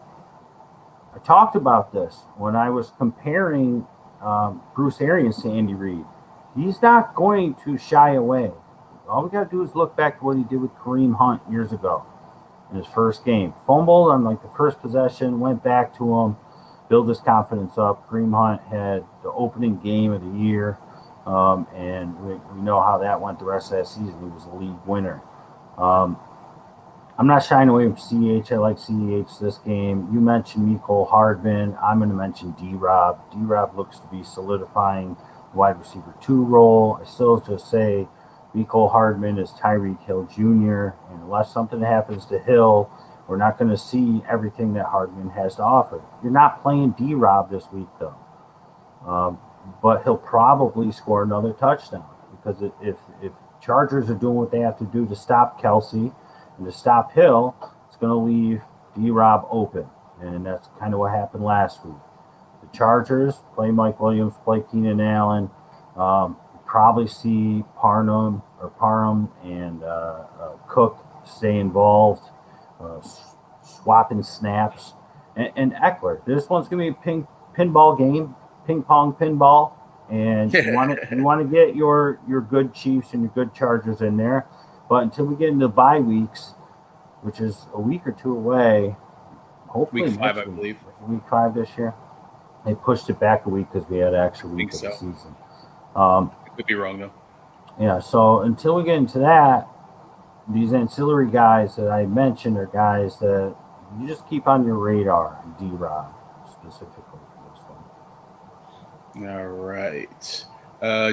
I talked about this when I was comparing Bruce Arians to Andy Reid. He's not going to shy away. All we got to do is look back to what he did with Kareem Hunt years ago in his first game. Fumbled on like the first possession, went back to him, build his confidence up. Kareem Hunt had the opening game of the year, and we know how that went the rest of that season. He was a league winner. I'm not shying away from CEH. I like CEH this game. You mentioned Mecole Hardman. I'm going to mention D-Rob. D-Rob looks to be solidifying the wide receiver 2 role. I still just say Mecole Hardman is Tyreek Hill Jr., and unless something happens to Hill, we're not going to see everything that Hardman has to offer. You're not playing D-Rob this week, though. But he'll probably score another touchdown because if Chargers are doing what they have to do to stop Kelsey and to stop Hill, it's going to leave D-Rob open. And that's kind of what happened last week. The Chargers play Mike Williams, play Keenan Allen. Probably see Parham and Cook stay involved, swapping snaps. And Eckler. This one's going to be a pinball game, ping pong pinball. And you want to get your good Chiefs and your good Chargers in there. But until we get into bye weeks, which is a week or two away, hopefully week 5, I believe. Week 5 this year. They pushed it back a week because we had an extra week of the season. I could be wrong, though. Yeah, so until we get into that, these ancillary guys that I mentioned are guys that you just keep on your radar, D-Rob specifically for this one. All right.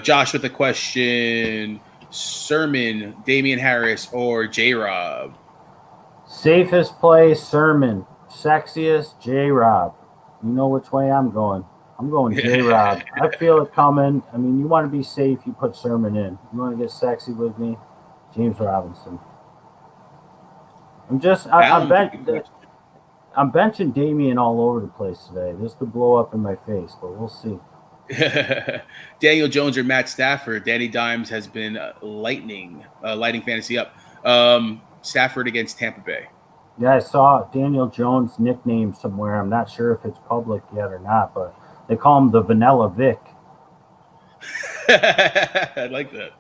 Josh with a question. Sermon, Damien Harris, or J-Rob? Safest play, Sermon. Sexiest, J-Rob. You know which way I'm going. I'm going J-Rob. I feel it coming. I mean, you want to be safe, you put Sermon in. You want to get sexy with me, James Robinson. I'm benching Damien all over the place today. This could blow up in my face, but we'll see. Daniel Jones or Matt Stafford. Danny Dimes has been lighting fantasy up. Stafford against Tampa Bay. Yeah, I saw Daniel Jones' nickname somewhere. I'm not sure if it's public yet or not, but they call him the Vanilla Vic. I like that.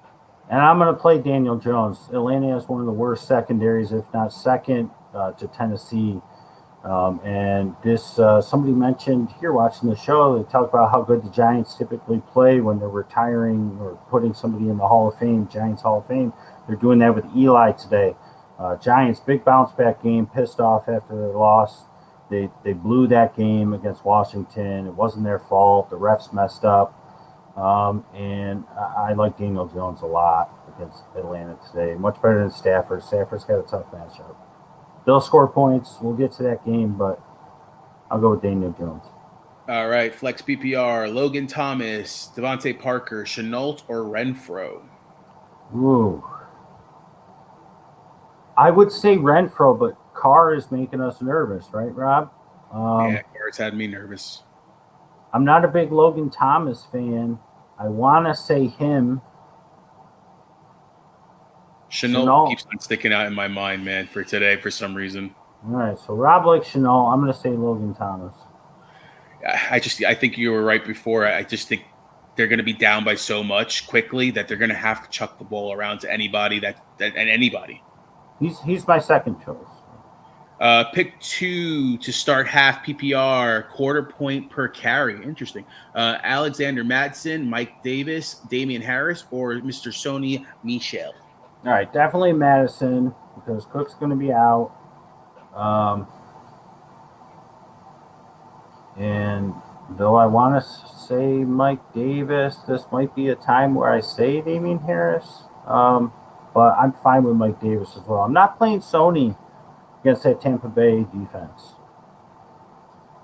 And I'm going to play Daniel Jones. Atlanta has one of the worst secondaries, if not second, to Tennessee. And this, somebody mentioned here watching the show, they talk about how good the Giants typically play when they're retiring or putting somebody in the Hall of Fame, Giants Hall of Fame. They're doing that with Eli today. Giants, big bounce back game, pissed off after their loss. They blew that game against Washington. It wasn't their fault. The refs messed up. And I like Daniel Jones a lot against Atlanta today. Much better than Stafford. Stafford's got a tough matchup. They'll score points. We'll get to that game, but I'll go with Daniel Jones. All right, flex PPR, Logan Thomas, Devontae Parker, Chenault, or Renfro? Ooh. I would say Renfro, but Carr is making us nervous, right, Rob? Yeah, Carr's had me nervous. I'm not a big Logan Thomas fan. I want to say him. Chenault keeps on sticking out in my mind, man, for today for some reason. All right, so Rob likes Chenault. I'm going to say Logan Thomas. I think you were right before. I just think they're going to be down by so much quickly that they're going to have to chuck the ball around to anybody and anybody. He's my second choice. Pick 2 to start half PPR, quarter point per carry. Interesting. Alexander Madsen, Mike Davis, Damien Harris, or Mr. Sony Michel. All right, definitely Madison because Cook's going to be out. And though I want to say Mike Davis, this might be a time where I say Damien Harris. But I'm fine with Mike Davis as well. I'm not playing Sony against that Tampa Bay defense.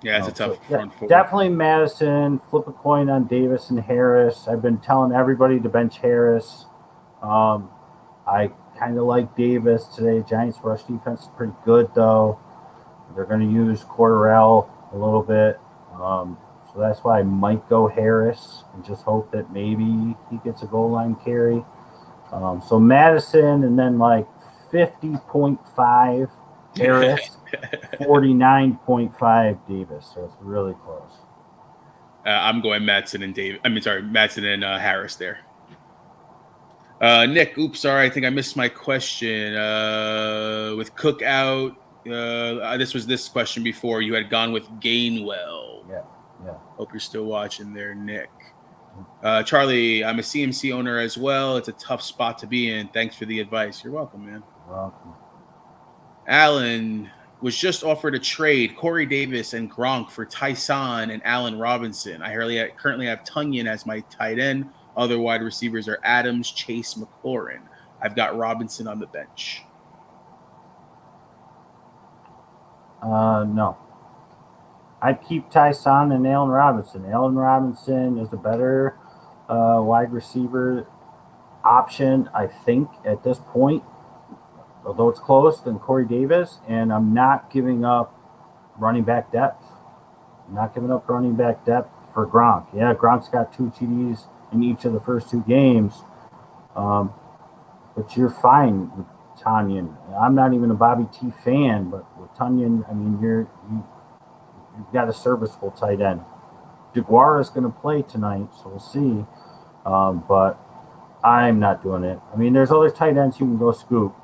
Yeah, it's a tough front four. Definitely Madison. Flip a coin on Davis and Harris. I've been telling everybody to bench Harris. I kind of like Davis today. Giants rush defense is pretty good, though. They're going to use Cordarrelle a little bit. So that's why I might go Harris and just hope that maybe he gets a goal line carry. So Madison and then like 50.5 Harris, 49.5 Davis. So it's really close. I'm going Madsen and Harris there. Nick, oops, sorry, I think I missed my question. With Cook out, this question before. You had gone with Gainwell. Yeah. Hope you're still watching there, Nick. Charlie, I'm a CMC owner as well. It's a tough spot to be in. Thanks for the advice. You're welcome, man. Welcome. Allen was just offered a trade, Corey Davis and Gronk for Tyson and Allen Robinson. I currently have Tunyon as my tight end. Other wide receivers are Adams, Chase, McLaurin. I've got Robinson on the bench. No. I'd keep Tyson and Allen Robinson. Allen Robinson is the better wide receiver option, I think, at this point, although it's close, than Corey Davis. And I'm not giving up running back depth. I'm not giving up running back depth for Gronk. Yeah, Gronk's got 2 TDs in each of the first 2 games. But you're fine with Tunyon. I'm not even a Bobby T fan, but with Tunyon, I mean, you've got a serviceable tight end. Jaguars is going to play tonight, so we'll see. But I'm not doing it. I mean, there's other tight ends you can go scoop.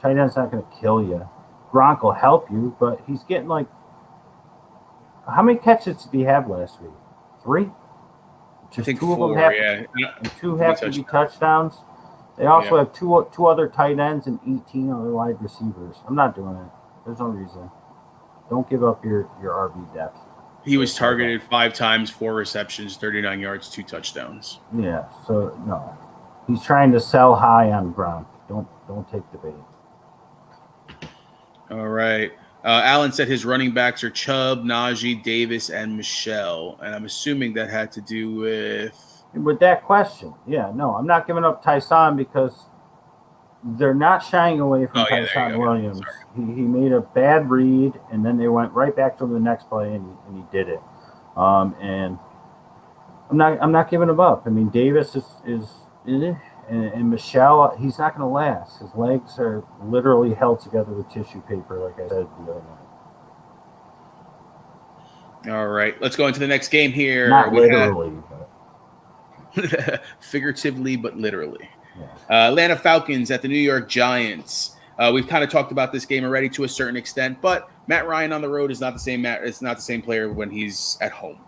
Tight end's not going to kill you. Gronk will help you, but he's getting like, how many catches did he have last week? 3? Just I think 2 4, of them have, yeah. and 2 have to be touchdowns. They also have two other tight ends and 18 other wide receivers. I'm not doing it. There's no reason. Don't give up your RB depth. He was targeted 5 times, 4 receptions, 39 yards, 2 touchdowns. Yeah, so no. He's trying to sell high on Gronk. Don't take the bait. All right. Allen said his running backs are Chubb, Najee, Davis, and Michelle. And I'm assuming that had to do with that question. Yeah, no, I'm not giving up Tyson because they're not shying away from Tyson Williams. He made a bad read, and then they went right back to him the next play, and he did it. And I'm not giving him up. I mean, Davis is and Michelle, he's not going to last. His legs are literally held together with tissue paper, like I said the other night. All right, let's go into the next game here. Not literally, but figuratively, but literally. Yeah. Atlanta Falcons at the New York Giants. We've kind of talked about this game already to a certain extent, but Matt Ryan on the road is not the same. It's not the same player when he's at home.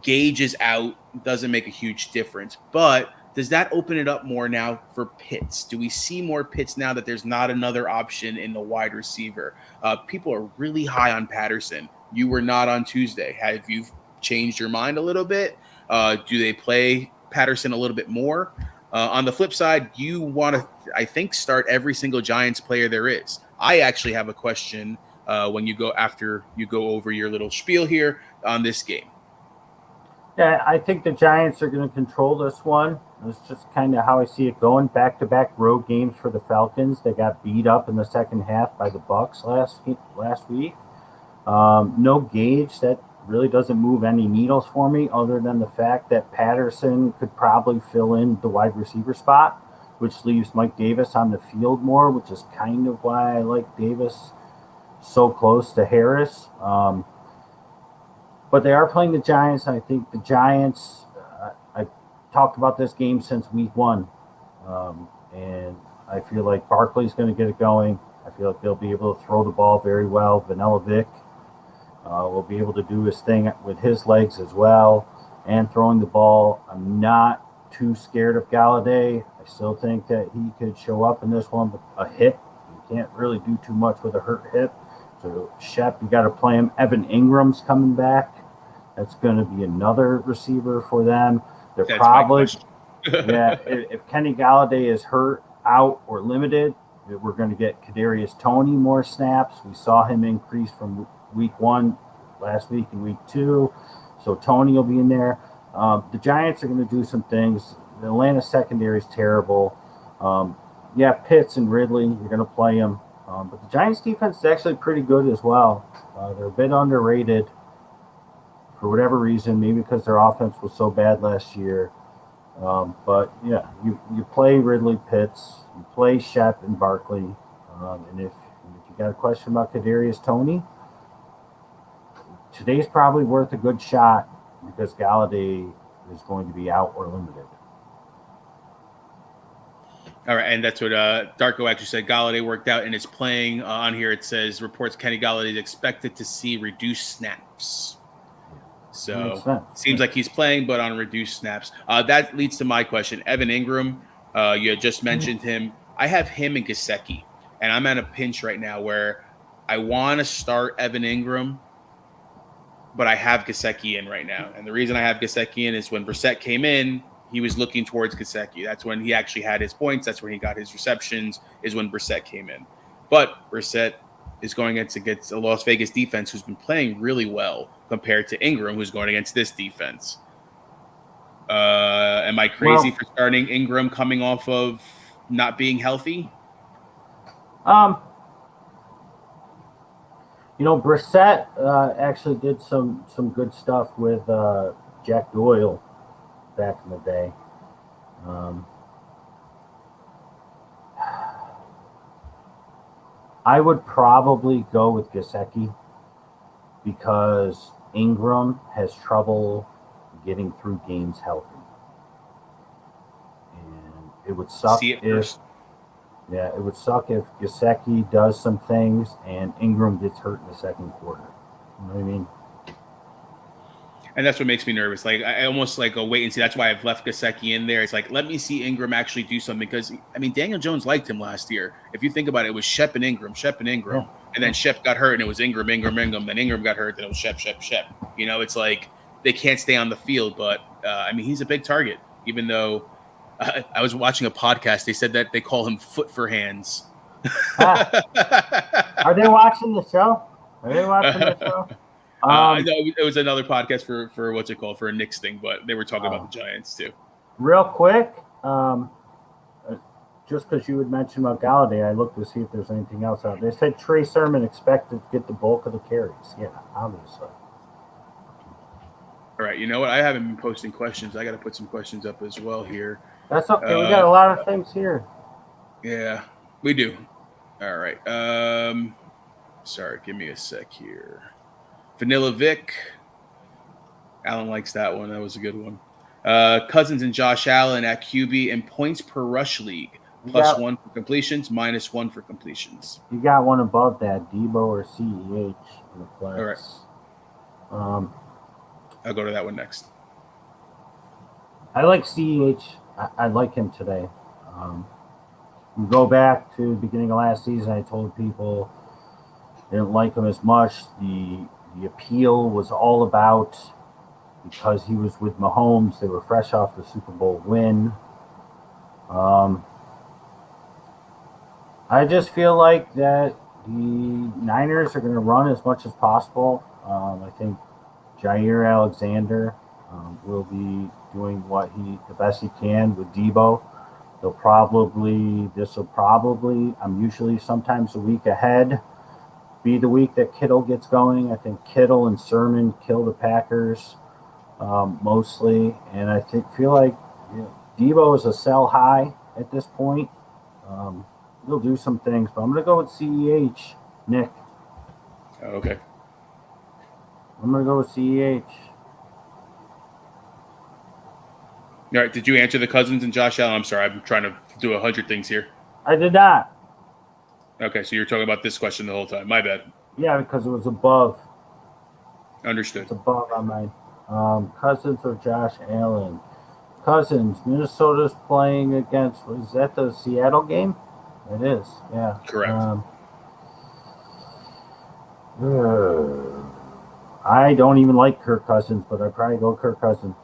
Gage is out, doesn't make a huge difference, but does that open it up more now for Pitts? Do we see more Pitts now that there's not another option in the wide receiver? People are really high on Patterson. You were not on Tuesday. Have you changed your mind a little bit? Do they play Patterson a little bit more? On the flip side, you want to, I think, start every single Giants player there is. I actually have a question when you go over your little spiel here on this game. Yeah, I think the Giants are going to control this one. It's just kind of how I see it going. Back-to-back road games for the Falcons. They got beat up in the second half by the Bucs last week. No Gage. really doesn't move any needles for me other than the fact that Patterson could probably fill in the wide receiver spot, which leaves Mike Davis on the field more, which is kind of why I like Davis so close to Harris. But they are playing the Giants, and I think the Giants, I talked about this game since week one, and I feel like Barkley's going to get it going. I feel like they'll be able to throw the ball very well. Vanilla Vic will be able to do his thing with his legs as well and throwing the ball. I'm not too scared of Galladay. I still think that he could show up in this one with a hip. You can't really do too much with a hurt hip. So Shep, you got to play him. Evan Ingram's coming back. That's going to be another receiver for them. They're That's probably, yeah. If Kenny Galladay is hurt, out, or limited, we're going to get Kadarius Toney more snaps. We saw him increase from week one last week and week two, so Toney will be in there. The Giants are going to do some things. The Atlanta secondary is terrible. Pitts and Ridley, you're going to play them. But the Giants defense is actually pretty good as well. They're a bit underrated for whatever reason, maybe because their offense was so bad last year. But yeah, you play Ridley, Pitts, you play Shep and Barkley. And if you got a question about Kadarius Toney, today's probably worth a good shot because Galladay is going to be out or limited. All right, and that's what Darko actually said. Galladay worked out and is playing. On here it says, reports Kenny Galladay is expected to see reduced snaps. So seems like he's playing, but on reduced snaps. That leads to my question. Evan Ingram, you had just mentioned him. I have him and Gesicki, and I'm at a pinch right now where I want to start Evan Ingram, but I have Gesicki in right now. And the reason I have Gesicki in is when Brissett came in, he was looking towards Gesicki. That's when he actually had his points. That's when he got his receptions, is when Brissett came in. But Brissett is going against a Las Vegas defense who's been playing really well compared to Ingram, who's going against this defense. Am I crazy for starting Ingram coming off of not being healthy? Brissett actually did some good stuff with Jack Doyle back in the day. I would probably go with Gesicki because Ingram has trouble getting through games healthy. And it would suck if Gesicki does some things and Ingram gets hurt in the second quarter. You know what I mean? And that's what makes me nervous. Like I almost like a wait and see. That's why I've left Gesicki in there. It's like, let me see Ingram actually do something because Daniel Jones liked him last year. If you think about it, it was Shep and Ingram, Yeah. and then Shep got hurt and it was Ingram. Then Ingram got hurt and it was Shep. It's like they can't stay on the field. But he's a big target. Even though I was watching a podcast, they said that they call him foot for hands. Are they watching the show? I know it was another podcast for what's it called, for a Knicks thing, but they were talking about the Giants too. Real quick, just because you had mentioned about Galladay, I looked to see if there's anything else out there. They said Trey Sermon expected to get the bulk of the carries. Yeah, obviously. All right, you know what? I haven't been posting questions. I got to put some questions up as well here. That's okay. We got a lot of things here. Yeah, we do. All right. Sorry, give me a sec here. Vanilla Vic. Alan likes that one. That was a good one. Cousins and Josh Allen at QB and points per rush league. +1 for completions, -1 for completions. You got one above that, Debo or CEH in the flex. All right. I'll go to that one next. I like CEH. I like him today. You go back to the beginning of last season, I told people I didn't like him as much. The appeal was all about because he was with Mahomes. They were fresh off the Super Bowl win. I just feel like that the Niners are going to run as much as possible. I think Jair Alexander will be doing the best he can with Debo. I'm usually sometimes a week ahead be the week that Kittle gets going. I think Kittle and Sermon kill the Packers mostly, and I feel like Debo is a sell high at this point. He'll do some things, but I'm going to go with CEH, Nick. Oh, okay. I'm going to go with CEH. All right. Did you answer the Cousins and Josh Allen? I'm sorry. I'm trying to do 100 things here. I did not. Okay. So you're talking about this question the whole time. My bad. Yeah, because it was above. Understood. It's above on mine. Cousins or Josh Allen. Cousins. Minnesota's playing against, is that the Seattle game? It is, yeah. Correct. I don't even like Kirk Cousins, but I'd probably go Kirk Cousins.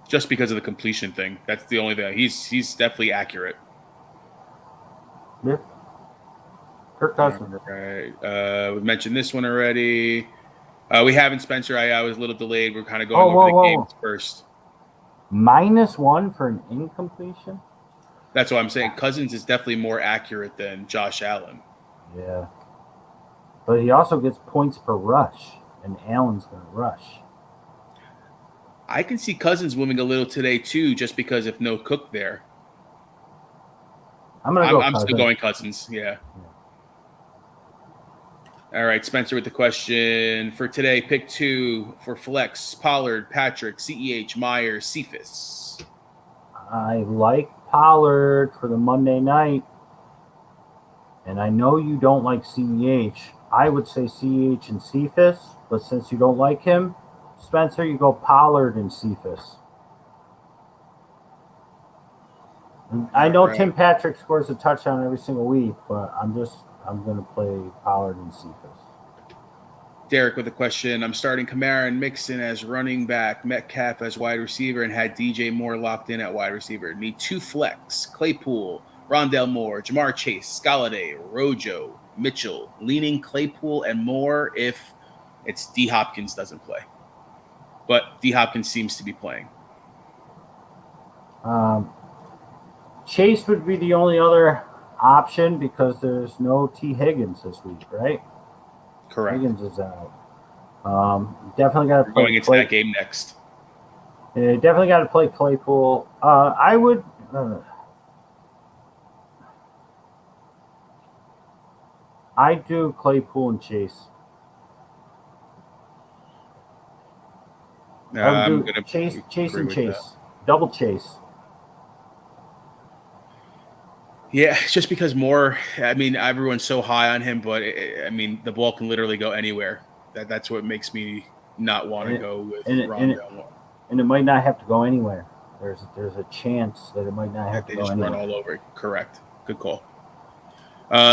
Just because of the completion thing. That's the only thing. He's definitely accurate. Yeah. Kirk Cousins. All right. We mentioned this one already. We haven't, Spencer. I was a little delayed. We're kind of going over the games first. -1 for an incompletion? That's what I'm saying. Cousins is definitely more accurate than Josh Allen. Yeah. But he also gets points per rush, and Allen's going to rush. I can see Cousins moving a little today, too, just because if no Cook there. I'm still going Cousins, yeah. All right, Spencer with the question. For today, pick 2 for flex, Pollard, Patrick, CEH, Myers, Cephas. I like Pollard for the Monday night. And I know you don't like CEH. I would say CEH and Cephas, but since you don't like him, Spencer, you go Pollard and Cephas. I know Tim Patrick scores a touchdown every single week, but I'm going to play Pollard and Cephas. Derek with a question. I'm starting Kamara and Mixon as running back, Metcalf as wide receiver, and had DJ Moore locked in at wide receiver. Need 2 flex, Claypool, Rondale Moore, Jamar Chase, Galladay, Rojo, Mitchell, leaning Claypool and Moore if it's D. Hopkins doesn't play. But D. Hopkins seems to be playing. Chase would be the only other option because there's no T. Higgins this week, right? Correct. Higgins is out. Definitely got to play. Going into that game next. Definitely got to play Claypool. I would. I do Claypool and Chase. I'm going to Chase and Chase. That. Double Chase. Yeah, it's just because Moore, I mean, everyone's so high on him, but the ball can literally go anywhere. That's what makes me not want to go with Rondale Moore. And it might not have to go anywhere. There's a chance that it might not have to go anywhere. Run all over. Correct. Good call.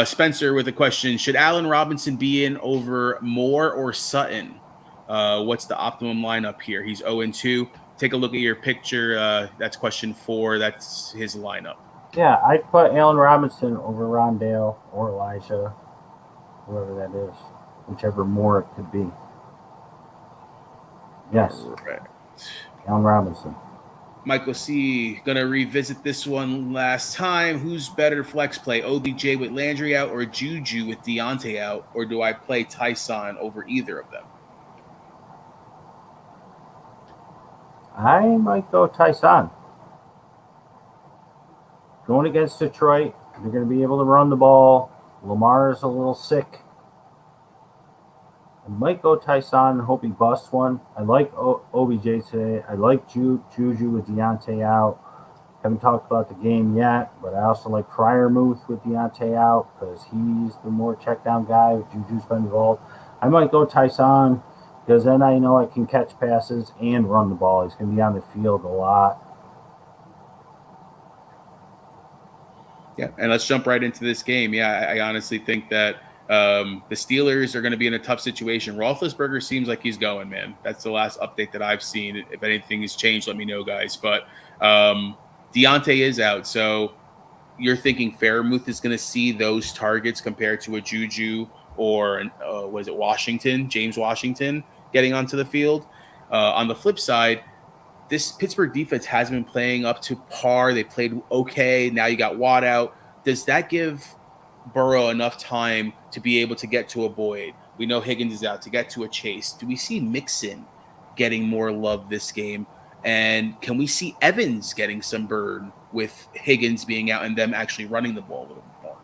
Spencer with a question. Should Allen Robinson be in over Moore or Sutton? What's the optimum lineup here? He's 0-2. Take a look at your picture. That's question 4. That's his lineup. Yeah, I'd put Allen Robinson over Rondale or Elijah, whoever that is, whichever more it could be. Yes. Right. Allen Robinson. Michael C. Going to revisit this one last time. Who's better flex play, OBJ with Landry out or Juju with Deontay out? Or do I play Tyson over either of them? I might go Tyson. Going against Detroit, they're going to be able to run the ball. Lamar is a little sick. I might go Tyson and hope he busts one. I like OBJ today. I like Juju with Deontay out. Haven't talked about the game yet, but I also like Freiermuth with Deontay out because he's the more check down guy. Juju's been involved. I might go Tyson because then I know I can catch passes and run the ball. He's going to be on the field a lot. Yeah, and let's jump right into this game. Yeah, I honestly think that the Steelers are going to be in a tough situation. Roethlisberger seems like he's going, man. That's the last update that I've seen. If anything has changed, let me know, guys. But Deontay is out, so you're thinking Freiermuth is going to see those targets compared to a Juju or was it Washington, James Washington, getting onto the field. On the flip side, this Pittsburgh defense hasn't been playing up to par. They played okay. Now you got Watt out. Does that give Burrow enough time to be able to get to a Boyd. We know Higgins is out to get to a Chase. Do we see Mixon getting more love this game? And can we see Evans getting some burn with Higgins being out and them actually running the ball a little bit more?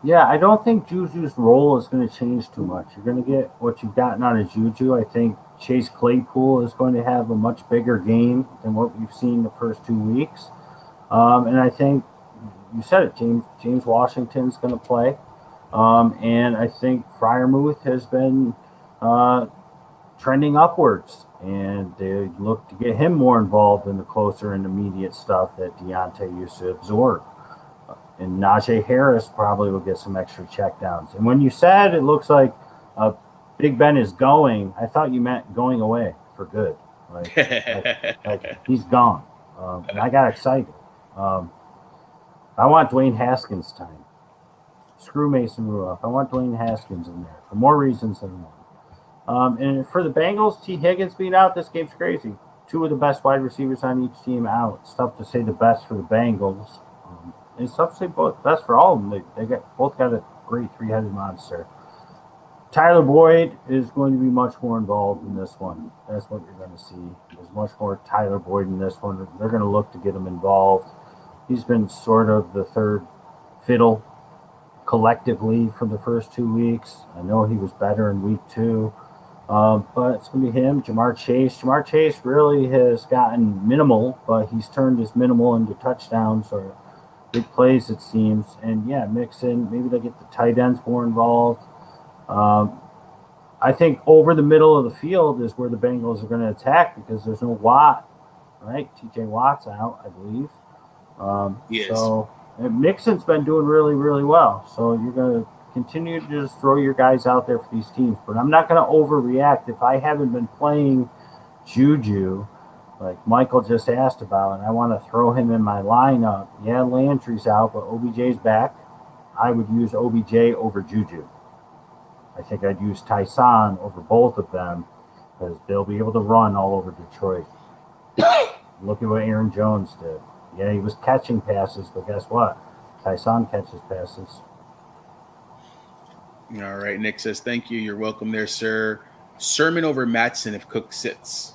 Yeah, I don't think Juju's role is going to change too much. You're going to get what you've gotten out of Juju. I think Chase Claypool is going to have a much bigger game than what we've seen the first 2 weeks. And I think you said it, James Washington's going to play. And I think Freiermuth has been trending upwards. And they look to get him more involved in the closer and immediate stuff that Deontay used to absorb. And Najee Harris probably will get some extra checkdowns. And when you said it looks like Big Ben is going, I thought you meant going away for good. Like he's gone. And I got excited. I want Dwayne Haskins time. Screw Mason Rudolph. I want Dwayne Haskins in there for more reasons than one. And for the Bengals, T. Higgins being out, this game's crazy. 2 of the best wide receivers on each team out. It's tough to say the best for the Bengals. It's tough to say both best for all of them. They both got a great 3-headed monster. Tyler Boyd is going to be much more involved in this one. That's what you're going to see. There's much more Tyler Boyd in this one. They're going to look to get him involved. He's been sort of the third fiddle collectively for the first 2 weeks. I know he was better in week 2. But it's going to be him, Jamar Chase. Jamar Chase really has gotten minimal, but he's turned his minimal into touchdowns or big plays, it seems. And, yeah, mix in. Maybe they get the tight ends more involved. I think over the middle of the field is where the Bengals are going to attack because there's no Watt, right? T.J. Watt's out, I believe. Yes. So Mixon's been doing really, really well. So you're going to continue to just throw your guys out there for these teams. But I'm not going to overreact if I haven't been playing Juju like Michael just asked about, and I want to throw him in my lineup. Yeah, Landry's out, but OBJ's back. I would use OBJ over Juju. I think I'd use Tyson over both of them because they'll be able to run all over Detroit. Look at what Aaron Jones did. Yeah, he was catching passes, but guess what? Tyson catches passes. All right, Nick says, thank you. You're welcome there, sir. Sermon over Matson if Cook sits.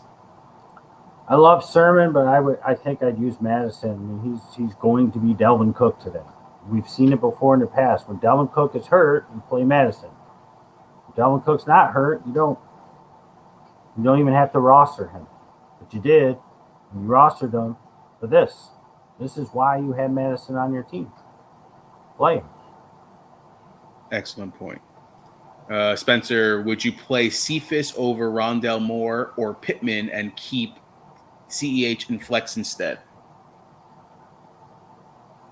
I love Sermon, but I think I'd use Madison. I mean, he's going to be Delvin Cook today. We've seen it before in the past. When Delvin Cook is hurt, you play Madison. If Delvin Cook's not hurt, you don't even have to roster him. But you did, and you rostered him for this. This is why you have Madison on your team. Play him. Excellent point. Spencer, would you play Cephas over Rondell Moore or Pittman and keep CEH in flex instead?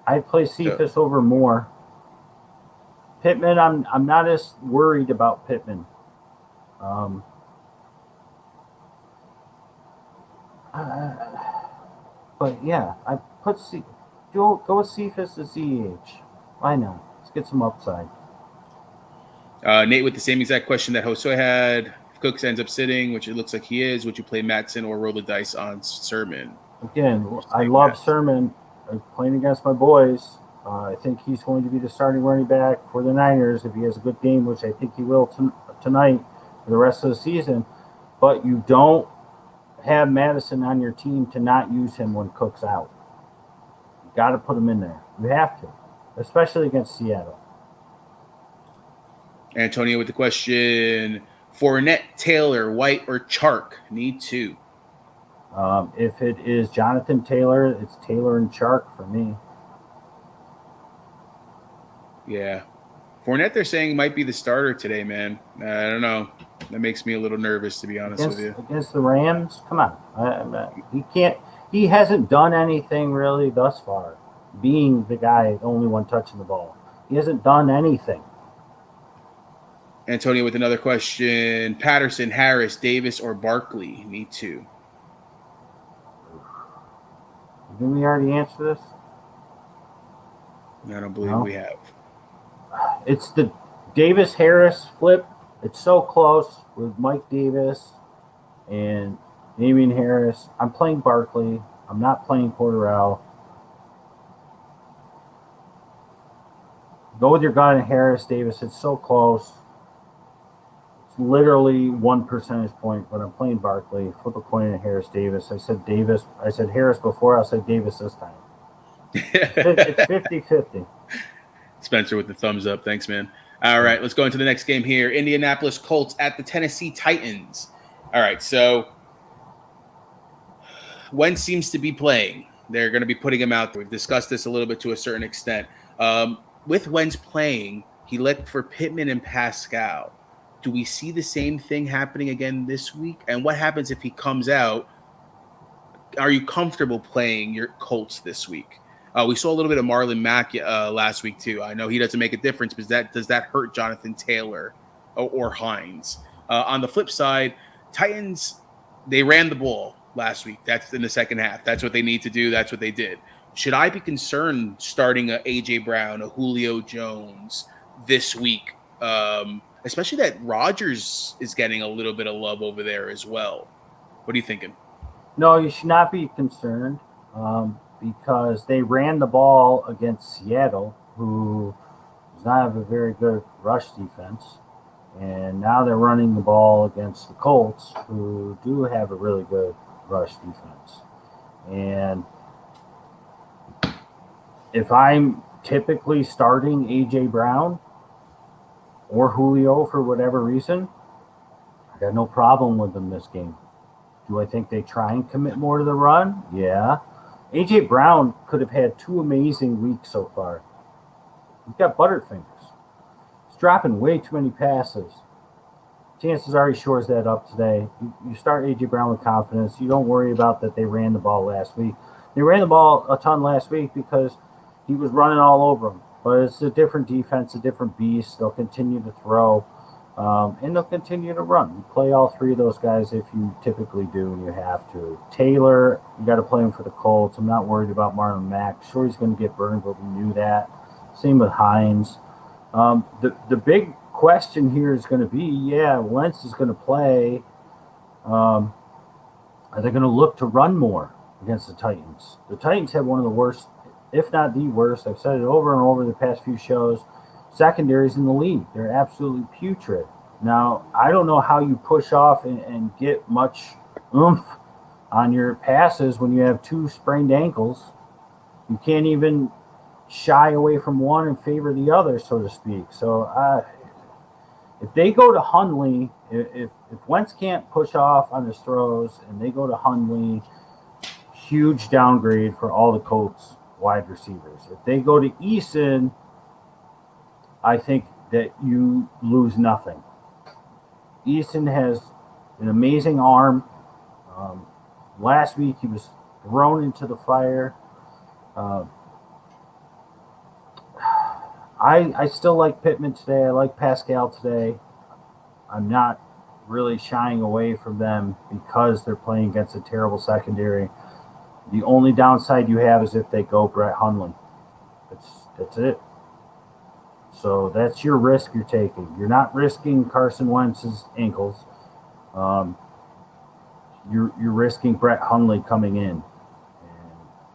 I'd play Cephas over Moore. Pittman, I'm not as worried about Pittman. But yeah, I put go with Cephas to CEH. Why not? Let's get some upside. Nate with the same exact question that Josue had. If Cooks ends up sitting, which it looks like he is, would you play Matson or roll the dice on Sermon? Again, I love Sermon. I'm playing against my boys. I think he's going to be the starting running back for the Niners if he has a good game, which I think he will tonight for the rest of the season. But you don't have Madison on your team to not use him when Cook's out. You got to put him in there. You have to, especially against Seattle. Antonio with the question, Fournette, Taylor, White, or Chark? Need two. If it is Jonathan Taylor, it's Taylor and Chark for me. Yeah. Fournette, they're saying, might be the starter today, man. I don't know. That makes me a little nervous, to be honest with you. Against the Rams? Come on. He can't. He hasn't done anything really thus far, being the guy, the only one touching the ball. He hasn't done anything. Antonio with another question. Patterson, Harris, Davis, or Barkley? Me too. Didn't we already answer this? I don't believe we have. It's the Davis-Harris flip. It's so close with Mike Davis and Damien Harris. I'm playing Barkley. I'm not playing Cordarrelle. Go with your gut and Harris Davis. It's so close. It's literally 1 percentage point, but I'm playing Barkley. Flip a coin at Harris Davis. I said Davis. I said Harris before. I'll say Davis this time. It's 50-50. Spencer with the thumbs up. Thanks, man. All right, let's go into the next game here. Indianapolis Colts at the Tennessee Titans. All right, so Wentz seems to be playing. They're going to be putting him out there. We've discussed this a little bit to a certain extent. With Wentz playing, he looked for Pittman and Pascal. Do we see the same thing happening again this week? And what happens if he comes out? Are you comfortable playing your Colts this week? We saw a little bit of Marlon Mack last week too. I know he doesn't make a difference, but does that hurt Jonathan Taylor or Hines? On the flip side, Titans, they ran the ball last week. That's in the second half. That's what they need to do. That's what they did. Should I be concerned starting a A.J. Brown, a Julio Jones this week? Especially that Rodgers is getting a little bit of love over there as well. What are you thinking? No, you should not be concerned because they ran the ball against Seattle, who does not have a very good rush defense. And now they're running the ball against the Colts, who do have a really good rush defense. And if I'm typically starting A.J. Brown or Julio for whatever reason, I got no problem with them this game. Do I think they try and commit more to the run? Yeah. A.J. Brown could have had 2 amazing weeks so far. He's got butterfingers. He's dropping way too many passes. Chances are he shores that up today. You start A.J. Brown with confidence. You don't worry about that they ran the ball last week. They ran the ball a ton last week because he was running all over them. But it's a different defense, a different beast. They'll continue to throw, and they'll continue to run. You play all 3 of those guys if you typically do and you have to. Taylor, you got to play him for the Colts. I'm not worried about Marlon Mack. Sure, he's going to get burned, but we knew that. Same with Hines. The big question here is going to be, Wentz is going to play. Are they going to look to run more against the Titans? The Titans have one of the worst, if not the worst, I've said it over and over the past few shows, secondaries in the league. They're absolutely putrid. Now, I don't know how you push off and get much oomph on your passes when you have 2 sprained ankles. You can't even shy away from one and favor the other, so to speak. So if they go to Hundley, if Wentz can't push off on his throws and they go to Hundley, huge downgrade for all the Colts wide receivers. If they go to Eason, I think that you lose nothing. Eason has an amazing arm. Last week he was thrown into the fire. I still like Pittman today. I like Pascal today. I'm not really shying away from them because they're playing against a terrible secondary. The only downside you have is if they go Brett Hundley. That's it. So that's your risk you're taking. You're not risking Carson Wentz's ankles. You're risking Brett Hundley coming in. And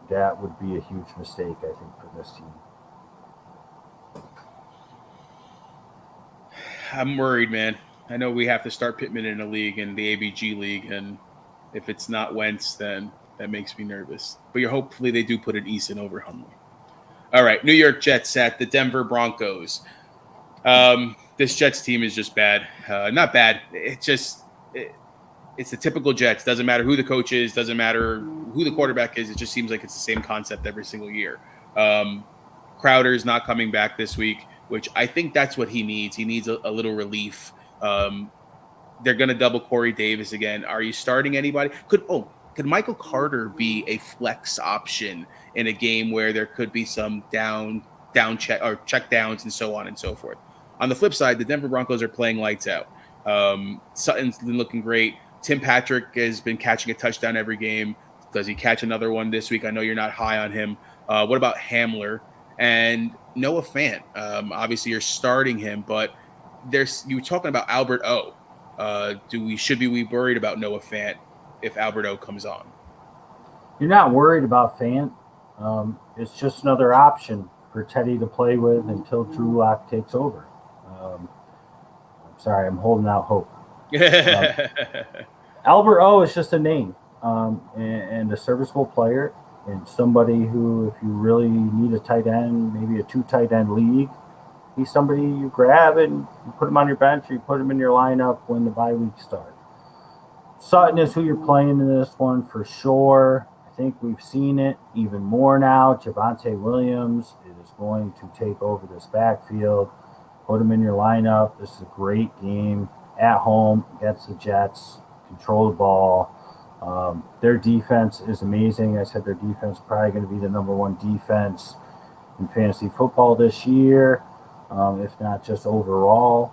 that would be a huge mistake, I think, for this team. I'm worried, man. I know we have to start Pittman in a league, in the ABG league, and if it's not Wentz, then that makes me nervous. But hopefully they do put an Eason over Hundley. All right, New York Jets at the Denver Broncos. This Jets team is just bad. Not bad. It's the typical Jets. Doesn't matter who the coach is. Doesn't matter who the quarterback is. It just seems like it's the same concept every single year. Crowder's not coming back this week, which I think that's what he needs. He needs a little relief. They're going to double Corey Davis again. Are you starting anybody? Could Michael Carter be a flex option in a game where there could be some down check or check downs and so on and so forth? On the flip side, the Denver Broncos are playing lights out. Sutton's been looking great. Tim Patrick has been catching a touchdown every game. Does he catch another one this week? I know you're not high on him. What about Hamler and Noah Fant? Obviously, you're starting him, but you were talking about Albert O. Should we be worried about Noah Fant if Albert O comes on? You're not worried about Fant. It's just another option for Teddy to play with until Drew Lock takes over. I'm sorry, I'm holding out hope. Albert O is just a name and a serviceable player and somebody who, if you really need a tight end, maybe a 2 tight end league, he's somebody you grab and you put him on your bench or you put him in your lineup when the bye week starts. Sutton is who you're playing in this one for sure. I think we've seen it even more now. Javonte Williams is going to take over this backfield. Put him in your lineup. This is a great game at home against the Jets. Control the ball. Their defense is amazing. I said their defense is probably going to be the number 1 defense in fantasy football this year, if not just overall.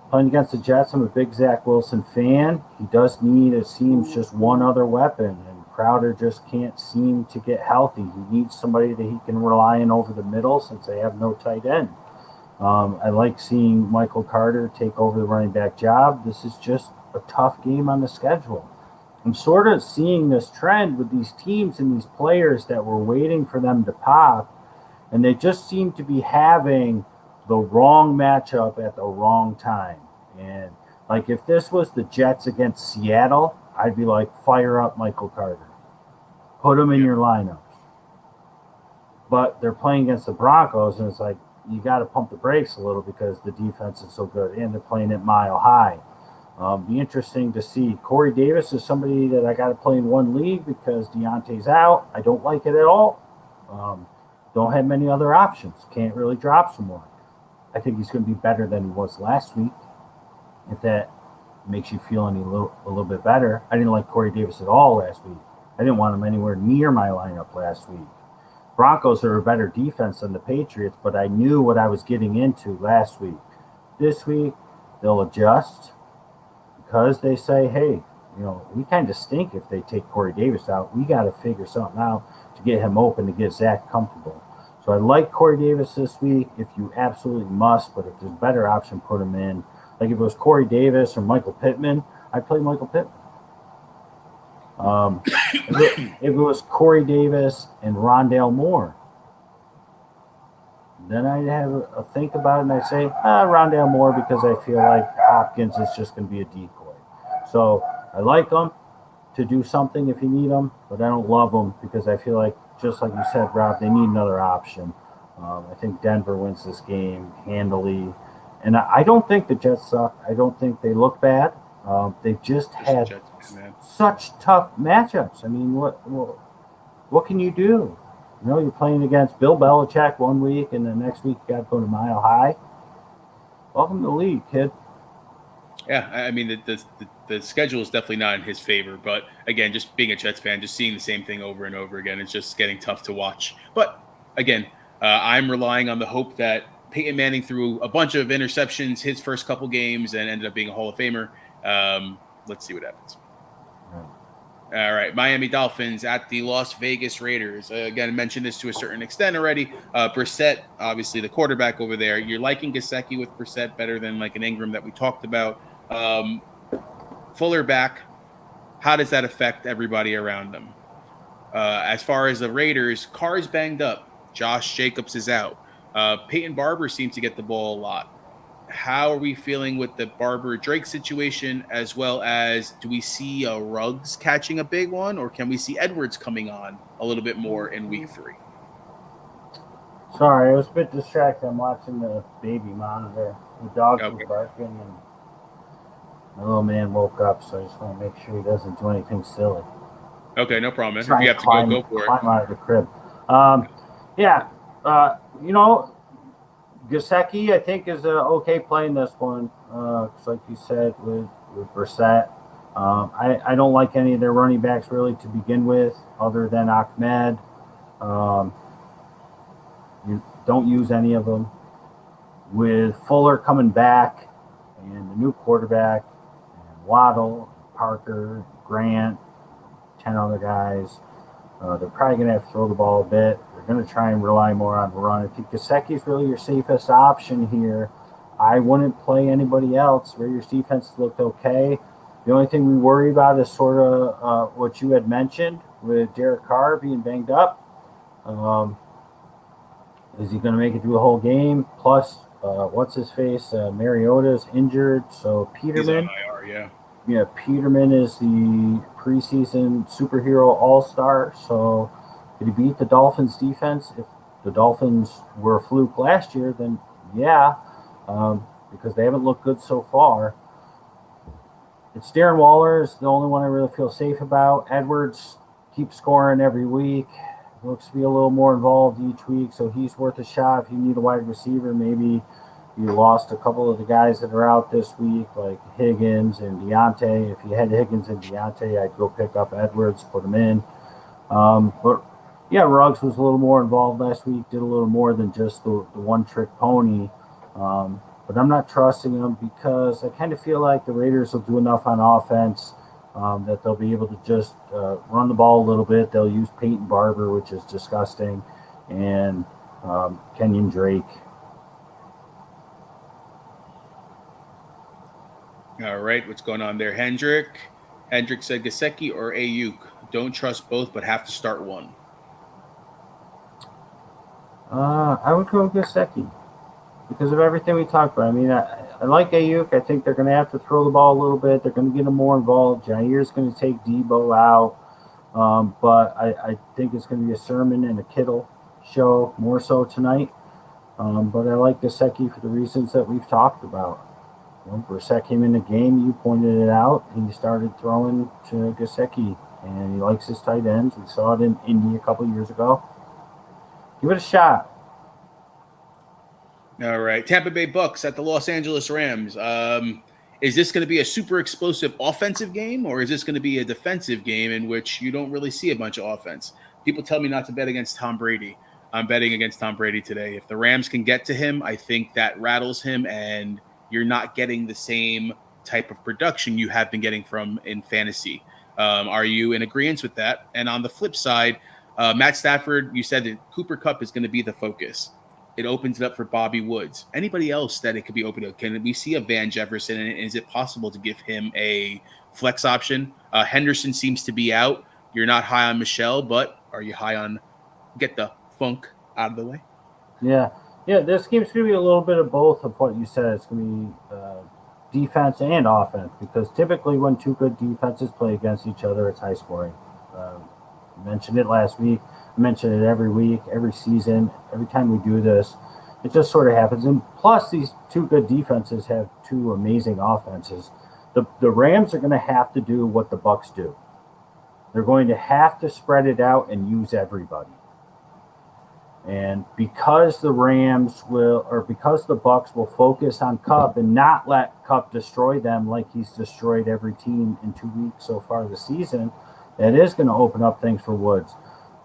Playing against the Jets, I'm a big Zach Wilson fan. He does need, it seems, just one other weapon, and Crowder just can't seem to get healthy. He needs somebody that he can rely on over the middle since they have no tight end. I like seeing Michael Carter take over the running back job. This is just a tough game on the schedule. I'm sort of seeing this trend with these teams and these players that were waiting for them to pop, and they just seem to be having the wrong matchup at the wrong time. And like if this was the Jets against Seattle, I'd be like, fire up Michael Carter. Put him in your lineups. But they're playing against the Broncos, and it's like, you got to pump the brakes a little because the defense is so good, and they're playing at Mile High. Be interesting to see. Corey Davis is somebody that I got to play in one league because Deontay's out. I don't like it at all. Don't have many other options. Can't really drop someone. I think he's going to be better than he was last week. If that makes you feel a little bit better. I didn't like Corey Davis at all last week. I didn't want him anywhere near my lineup last week. Broncos are a better defense than the Patriots, but I knew what I was getting into last week. This week, they'll adjust because they say, hey, we kind of stink if they take Corey Davis out. We got to figure something out to get him open, to get Zach comfortable. So I like Corey Davis this week if you absolutely must, but if there's a better option, put him in. Like if it was Corey Davis or Michael Pittman, I'd play Michael Pittman. If it was Corey Davis and Rondale Moore, then I'd have a think about it and I'd say, Rondale Moore because I feel like Hopkins is just going to be a decoy. So I like them to do something if you need them, but I don't love them because I feel like, just like you said, Rob, they need another option. I think Denver wins this game handily. And I don't think the Jets suck. I don't think they look bad. They've just had such tough matchups. I mean, what can you do? You're playing against Bill Belichick one week, and the next week you got to go to Mile High. Welcome to the league, kid. Yeah, I mean, the schedule is definitely not in his favor. But, again, just being a Jets fan, just seeing the same thing over and over again, it's just getting tough to watch. But, again, I'm relying on the hope that Peyton Manning threw a bunch of interceptions his first couple games and ended up being a Hall of Famer. Let's see what happens. All right, Miami Dolphins at the Las Vegas Raiders. Again, I mentioned this to a certain extent already. Brissett, obviously the quarterback over there. You're liking Gesicki with Brissett better than like an Ingram that we talked about. Fuller back. How does that affect everybody around them? As far as the Raiders, Carr's banged up. Josh Jacobs is out. Peyton Barber seems to get the ball a lot. How are we feeling with the Barber-Drake situation, as well as do we see Ruggs catching a big one, or can we see Edwards coming on a little bit more in week 3? Sorry, I was a bit distracted. I'm watching the baby monitor. The dogs were barking, and my little man woke up, so I just want to make sure he doesn't do anything silly. Okay, no problem. If you have to go for it. Climb out of the crib. Gesicki, I think, is okay playing this one. Cause like you said, with Brissett. I don't like any of their running backs really to begin with, other than Ahmed. You don't use any of them. With Fuller coming back and the new quarterback, and Waddle, Parker, Grant, 10 other guys, they're probably going to have to throw the ball a bit. They're going to try and rely more on the run. I think Gesicki is really your safest option here. I wouldn't play anybody else. Raiders defense looked okay. The only thing we worry about is sort of what you had mentioned with Derek Carr being banged up. Is he going to make it through the whole game? Plus, what's his face? Mariota's injured, so He's on Peterman. IR, yeah. Yeah, Peterman is the preseason superhero all-star. So, did he beat the Dolphins' defense? If the Dolphins were a fluke last year, then yeah, because they haven't looked good so far. It's Darren Waller is the only one I really feel safe about. Edwards keeps scoring every week. Looks to be a little more involved each week, so he's worth a shot. If you need a wide receiver, maybe you lost a couple of the guys that are out this week, like Higgins and Deontay. If you had Higgins and Deontay, I'd go pick up Edwards, put him in. But yeah, Ruggs was a little more involved last week, did a little more than just the one-trick pony. But I'm not trusting him because I kind of feel like the Raiders will do enough on offense that they'll be able to just run the ball a little bit. They'll use Peyton Barber, which is disgusting, and Kenyon Drake. All right, what's going on there, Hendrick? Hendrick said Gesicki or Ayuk. Don't trust both, but have to start one. I would go Gesicki because of everything we talked about. I mean, I like Ayuk. I think they're going to have to throw the ball a little bit. They're going to get him more involved. Jair's going to take Debo out. But I think it's going to be a Sermon and a Kittle show more so tonight. But I like Gesicki for the reasons that we've talked about. When Brissett came in the game, you pointed it out. He started throwing to Gesicki, and he likes his tight ends. We saw it in Indy a couple years ago. Give it a shot. All right, Tampa Bay Bucks at the Los Angeles Rams. Is this going to be a super explosive offensive game, or is this going to be a defensive game in which you don't really see a bunch of offense? People tell me not to bet against Tom Brady. I'm betting against Tom Brady today. If the Rams can get to him, I think that rattles him, and you're not getting the same type of production you have been getting from in fantasy. Are you in agreement with that? And on the flip side, Matt Stafford, you said that Cooper Kupp is going to be the focus. It opens it up for Bobby Woods. Anybody else that it could be open to? Can we see a Van Jefferson? And is it possible to give him a flex option? Henderson seems to be out. You're not high on Michelle, but are you high on get the funk out of the way? Yeah. This game's going to be a little bit of both of what you said. It's going to be defense and offense because typically when two good defenses play against each other, it's high scoring. I mentioned it last week. I mention it every week, every season, every time we do this. It just sort of happens. And plus, these two good defenses have two amazing offenses. The Rams are going to have to do what the Bucks do. They're going to have to spread it out and use everybody. And because the Bucks will focus on Kupp and not let Kupp destroy them like he's destroyed every team in 2 weeks so far this season, that is going to open up things for Woods.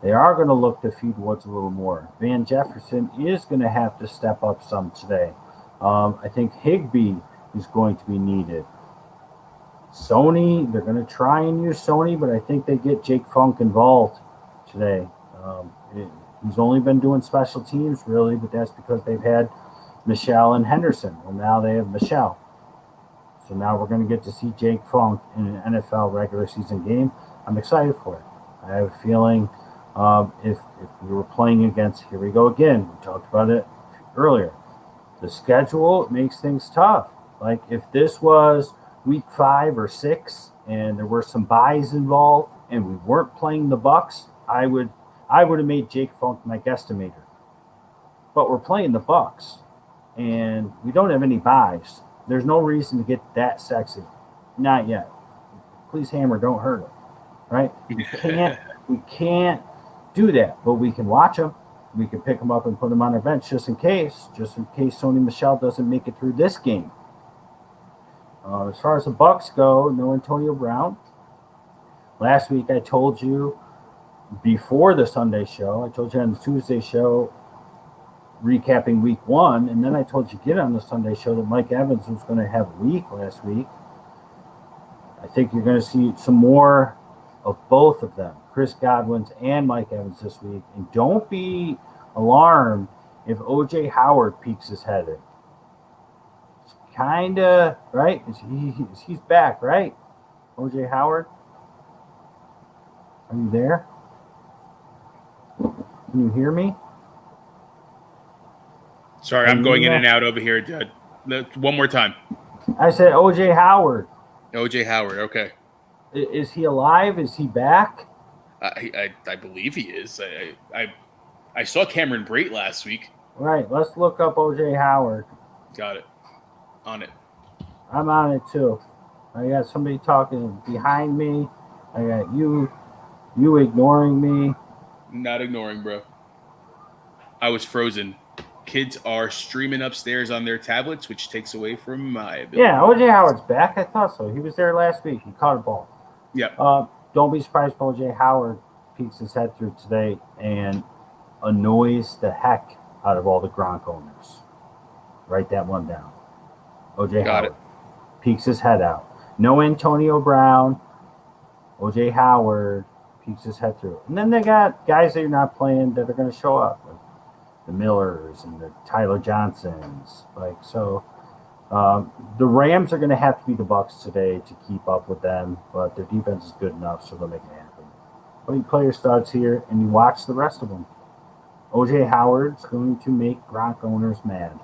They are going to look to feed Woods a little more. Van Jefferson is going to have to step up some today. I think Higbee is going to be needed. Sony, they're going to try and use Sony, but I think they get Jake Funk involved today. He's only been doing special teams, really, but that's because they've had Michelle and Henderson. Well, now they have Michelle. So now we're going to get to see Jake Funk in an NFL regular season game. I'm excited for it. I have a feeling if we were playing against, here we go again, we talked about it earlier, the schedule makes things tough. Like if this was week 5 or 6 and there were some buys involved and we weren't playing the Bucks, I would have made Jake Funk my guesstimator. But we're playing the Bucks, and we don't have any buys. There's no reason to get that sexy. Not yet. Please, Hammer, don't hurt it. Right? We can't do that, but we can watch them. We can pick them up and put them on our bench just in case Sony Michel doesn't make it through this game. As far as the Bucks go, no Antonio Brown. Last week I told you before the Sunday show, I told you on the Tuesday show, recapping week 1, and then I told you again on the Sunday show that Mike Evans was going to have a week last week. I think you're going to see some more of both of them, Chris Godwin's and Mike Evans this week. And don't be alarmed if O.J. Howard peeks his head in. It's kind of, right? He's back, right? O.J. Howard? Are you there? Can you hear me? Sorry, I'm going in and out over here, Dad. One more time. I said O.J. Howard. O.J. Howard, okay. Is he alive? Is he back? I believe he is. I saw Cameron Brate last week. Right. Let's look up O.J. Howard. Got it. On it. I'm on it too. I got somebody talking behind me. I got you ignoring me. Not ignoring, bro. I was frozen. Kids are streaming upstairs on their tablets, which takes away from my ability. Yeah, O.J. Howard's back. I thought so. He was there last week. He caught a ball. Yep. Don't be surprised if O.J. Howard peeks his head through today and annoys the heck out of all the Gronk owners. Write that one down. O.J. Howard peeks his head out. No Antonio Brown. O.J. Howard peeks his head through. And then they got guys that you're not playing that are going to show up. Like the Millers and the Tyler Johnsons. The Rams are going to have to beat the Bucs today to keep up with them, but their defense is good enough, so they'll make it happen. But you play your studs here, and you watch the rest of them. O.J. Howard's going to make Gronk owners mad.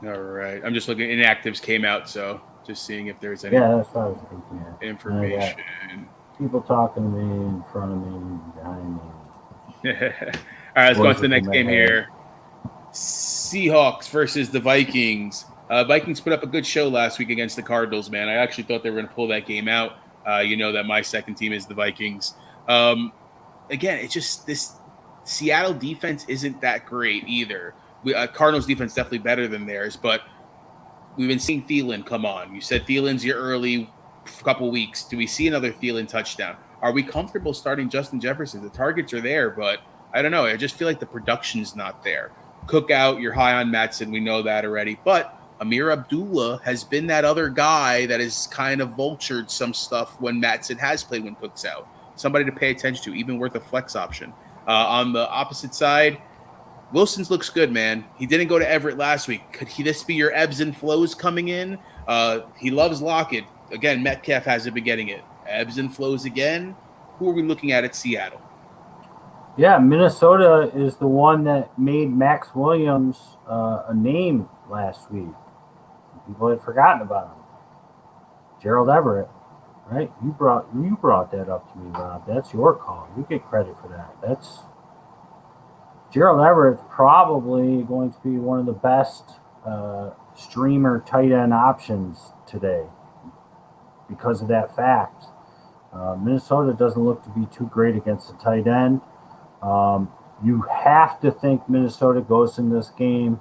All right. I'm just looking. Inactives came out, so just seeing if there's any that's what I was thinking. Information. People talking to me in front of me, behind me. All right, let's go on to the next game here. Seahawks versus the Vikings. Vikings put up a good show last week against the Cardinals, man. I actually thought they were going to pull that game out. You know that my second team is the Vikings. Again, it's just this Seattle defense isn't that great either. Cardinals defense definitely better than theirs, but we've been seeing Thielen come on. You said Thielen's your early couple weeks. Do we see another Thielen touchdown? Are we comfortable starting Justin Jefferson? The targets are there, but I don't know. I just feel like the production's not there. Cook out, you're high on Matson. We know that already. But Amir Abdullah has been that other guy that has kind of vultured some stuff when Matson has played when Cook's out. Somebody to pay attention to, even worth a flex option. On the opposite side, Wilson's looks good, man. He didn't go to Everett last week. Could this be your ebbs and flows coming in? He loves Lockett. Again, Metcalf hasn't been getting it. Ebbs and flows again. Who are we looking at Seattle? Yeah, Minnesota is the one that made Max Williams a name last week. People had forgotten about him. Gerald Everett, right? You brought that up to me, Rob. That's your call. You get credit for that. Gerald Everett's probably going to be one of the best streamer tight end options today because of that fact. Minnesota doesn't look to be too great against the tight end. You have to think Minnesota goes in this game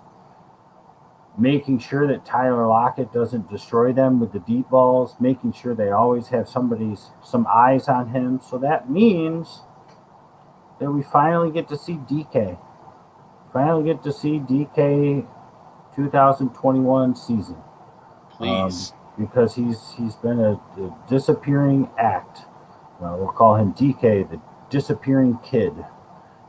making sure that Tyler Lockett doesn't destroy them with the deep balls, making sure they always have some eyes on him. So that means that we finally get to see DK. Finally get to see DK 2021 season. Please. Because he's been a disappearing act. We'll call him DK, the disappearing kid.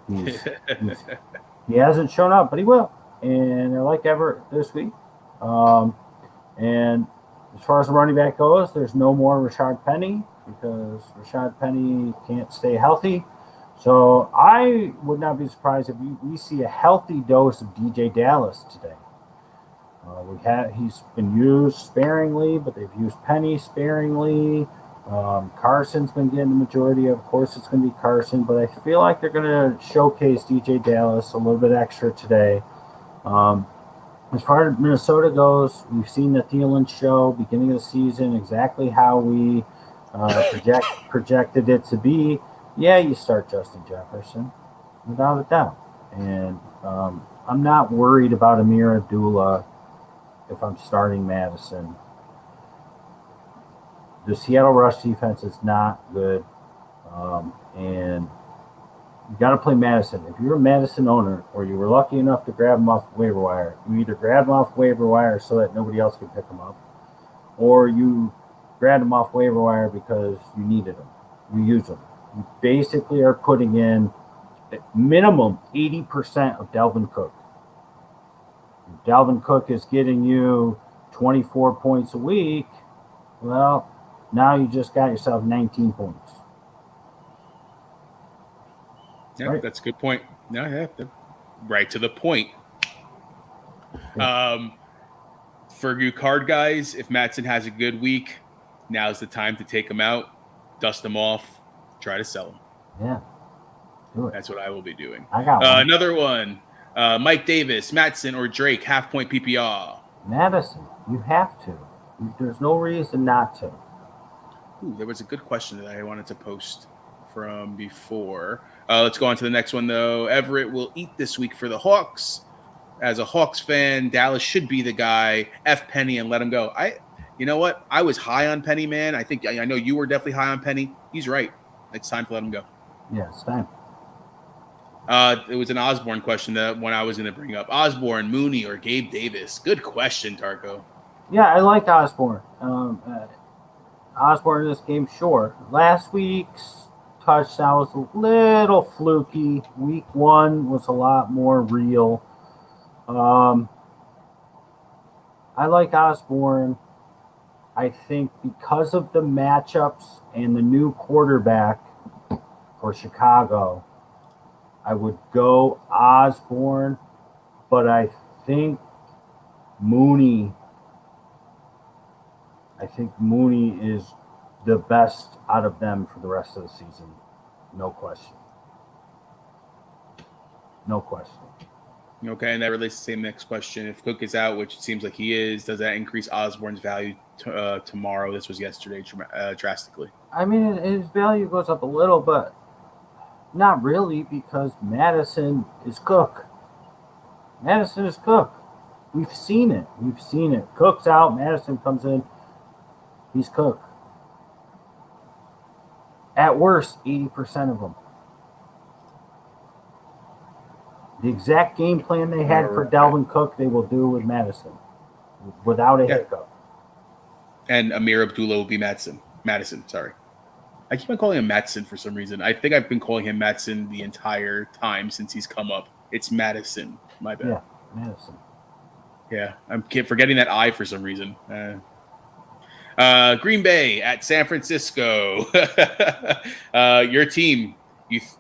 He hasn't shown up, but he will. And they're like Everett this week. And as far as the running back goes, there's no more Rashad Penny because Rashad Penny can't stay healthy. So I would not be surprised if we see a healthy dose of DJ Dallas today. He's been used sparingly, but they've used Penny sparingly. Carson's been getting the majority. Of course, it's going to be Carson, but I feel like they're going to showcase DJ Dallas a little bit extra today. As far as Minnesota goes, we've seen the Thielen show beginning of the season, exactly how we projected it to be. Yeah, you start Justin Jefferson, without a doubt. And I'm not worried about Amir Abdullah if I'm starting Madison. The Seattle rush defense is not good. And you got to play Madison. If you're a Madison owner or you were lucky enough to grab him off waiver wire, you either grab him off waiver wire so that nobody else can pick him up, or you grabbed him off waiver wire because you needed him. You use him. You basically are putting in minimum 80% of Dalvin Cook. If Dalvin Cook is getting you 24 points a week, well, now you just got yourself 19 points. Yeah, Right. that's a good point. Right to the point. Yeah. For you card guys, if Matson has a good week, now's the time to take him out, dust him off, try to sell him. Yeah. Do it. That's what I will be doing. I got one. Another one. Mike Davis, Matson, or Drake, half-point PPR. Madison, you have to. There's no reason not to. Ooh, there was a good question that I wanted to post from before. Let's go on to the next one, though. Everett will eat this week for the Hawks. As a Hawks fan, Dallas should be the guy. F Penny and let him go. You know what? I was high on Penny, man. I know you were definitely high on Penny. He's right. It's time to let him go. Yeah, it's time. It was an Osborne question that one I was going to bring up. Osborne, Mooney, or Gabe Davis? Good question, Tarko. Yeah, I like Osborne. Osborne in this game, sure. Last week's touchdown was a little fluky. Week 1 was a lot more real. I like Osborne. I think because of the matchups and the new quarterback for Chicago, I would go Osborne, but I think Mooney is the best out of them for the rest of the season. No question. No question. Okay, and that relates to the same next question. If Cook is out, which it seems like he is, does that increase Osborne's value tomorrow? This was yesterday drastically. I mean, his value goes up a little, but not really because Madison is Cook. Madison is Cook. We've seen it. Cook's out. Madison comes in. He's Cook. At worst, 80% of them. The exact game plan they had for Dalvin Cook, they will do with Madison without a hiccup. And Amir Abdullah will be Madison, sorry. I keep on calling him Madison for some reason. I think I've been calling him Madison the entire time since he's come up. It's Madison. My bad. Yeah, Madison. Yeah, I'm forgetting that I for some reason. Green Bay at San Francisco. Your team.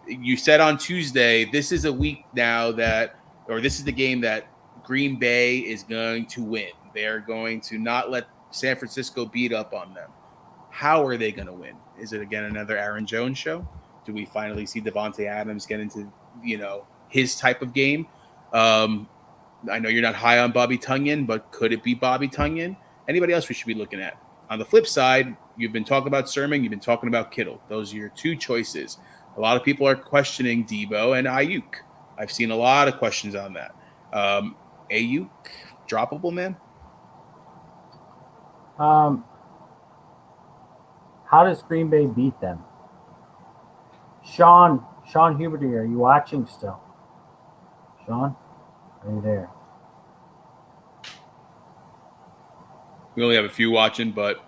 You said on Tuesday, this is a week now this is the game that Green Bay is going to win. They're going to not let San Francisco beat up on them. How are they going to win? Is it, again, another Aaron Jones show? Do we finally see Devontae Adams get into, his type of game? I know you're not high on Bobby Tonyan, but could it be Bobby Tonyan? Anybody else we should be looking at? On the flip side, you've been talking about Sermon, you've been talking about Kittle. Those are your two choices. A lot of people are questioning Debo and Ayuk. I've seen a lot of questions on that. Ayuk, droppable, man? How does Green Bay beat them? Sean Huberty, are you watching still? Sean, are you there? We only have a few watching, but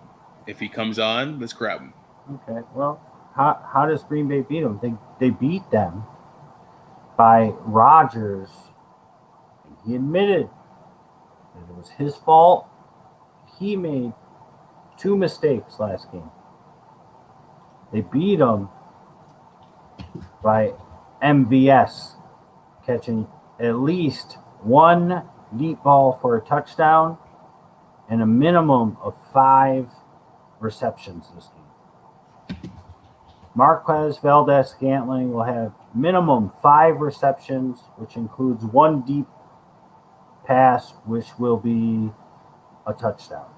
if he comes on, let's grab him. Okay, well, how does Green Bay beat them? They beat them by Rodgers. He admitted that it was his fault. He made 2 mistakes last game. They beat them by MVS catching at least 1 deep ball for a touchdown and a minimum of 5 receptions this game. Marquez Valdez-Scantling will have minimum 5 receptions, which includes 1 deep pass, which will be a touchdown.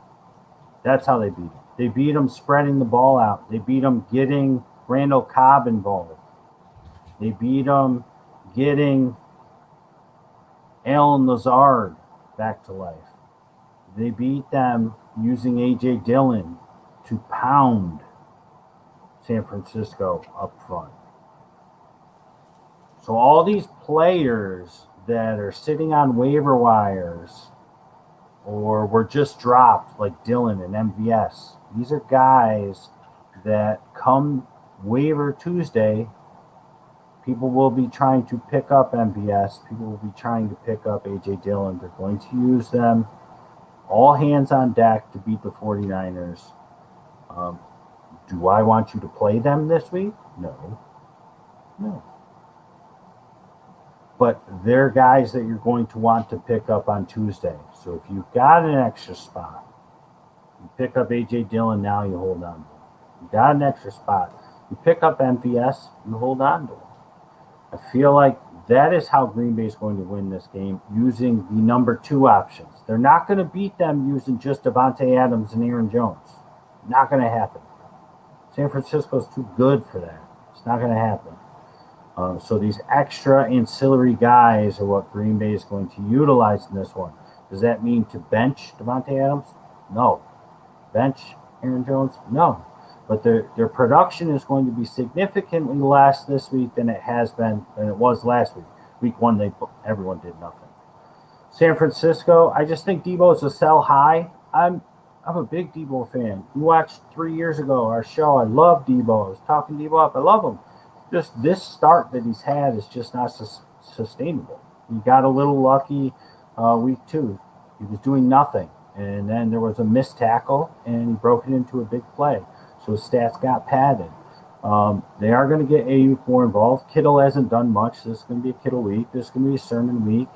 That's how they beat him. They beat him spreading the ball out. They beat him getting Randall Cobb involved. They beat him getting Allen Lazard back to life. They beat them using A.J. Dillon to pound San Francisco up front. So all these players that are sitting on waiver wires or were just dropped, like Dillon and MVS, these are guys that come waiver Tuesday, people will be trying to pick up MVS. People will be trying to pick up A.J. Dillon. They're going to use them all hands on deck to beat the 49ers. Do I want you to play them this week? No. but they're guys that you're going to want to pick up on Tuesday. So if you've got an extra spot, you pick up A.J. Dillon, now you hold on to him. You got an extra spot, you pick up MVS, you hold on to him. I feel like that is how Green Bay is going to win this game, using the number 2 options. They're not going to beat them using just Devontae Adams and Aaron Jones. Not going to happen. San Francisco's too good for that. It's not going to happen. So these extra ancillary guys are what Green Bay is going to utilize in this one. Does that mean to bench Devontae Adams? No. Bench Aaron Jones? No. But their production is going to be significantly less this week than it was last week. Week 1, everyone did nothing. San Francisco, I just think Debo is a sell high. I'm a big Debo fan. You watched 3 years ago our show. I love Debo. I was talking Debo up. I love him. Just this start that he's had is just not sustainable. He got a little lucky week 2. He was doing nothing. And then there was a missed tackle, and he broke it into a big play. So his stats got padded. They are going to get Ayuk more involved. Kittle hasn't done much. This is going to be a Kittle week. This is going to be a Sermon week.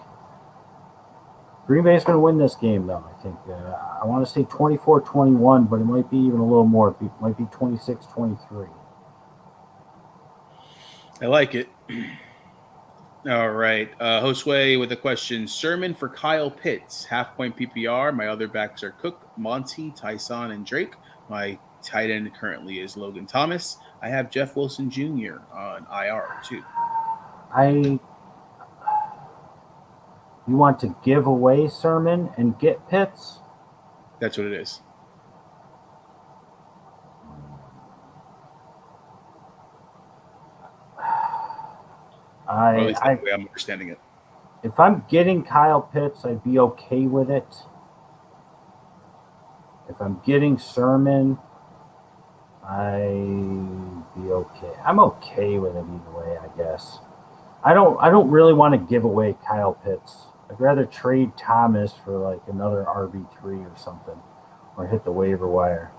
Green Bay is going to win this game, though, I think. I want to say 24-21, but it might be even a little more. It might be 26-23. I like it. All right. Josue with a question. Sermon for Kyle Pitts, half-point PPR. My other backs are Cook, Monty, Tyson, and Drake. My tight end currently is Logan Thomas. I have Jeff Wilson Jr. on IR, too. You want to give away Sermon and get Pitts? That's what it is. Or at least that's the way I'm understanding it. If I'm getting Kyle Pitts, I'd be okay with it. If I'm getting Sermon, I'd be okay. I'm okay with it either way, I guess. I don't really want to give away Kyle Pitts. I'd rather trade Thomas for like another RB3 or something, or hit the waiver wire.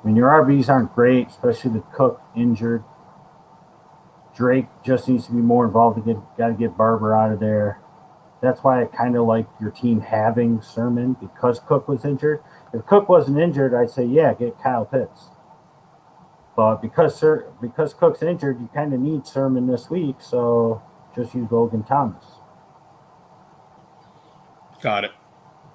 I mean, your RBs aren't great, especially with Cook injured. Drake just needs to be more involved. Got to get Barber out of there. That's why I kind of like your team having Sermon, because Cook was injured. If Cook wasn't injured, I'd say, yeah, get Kyle Pitts. But because Cook's injured, you kind of need Sermon this week, so just use Logan Thomas. Got it.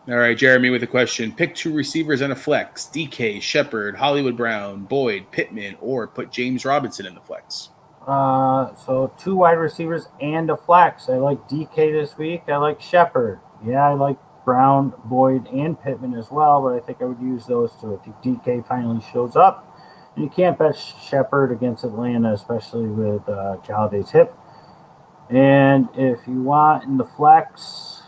All right, Jeremy with a question. Pick 2 receivers and a flex. DK, Shepard, Hollywood Brown, Boyd, Pittman, or put James Robinson in the flex. So 2 wide receivers and a flex. I like DK this week. I like Shepard. Yeah, I like Brown, Boyd, and Pittman as well, but I think I would use those 2. I think DK finally shows up. And you can't bet Shepard against Atlanta, especially with Galladay's hip. And if you want in the flex,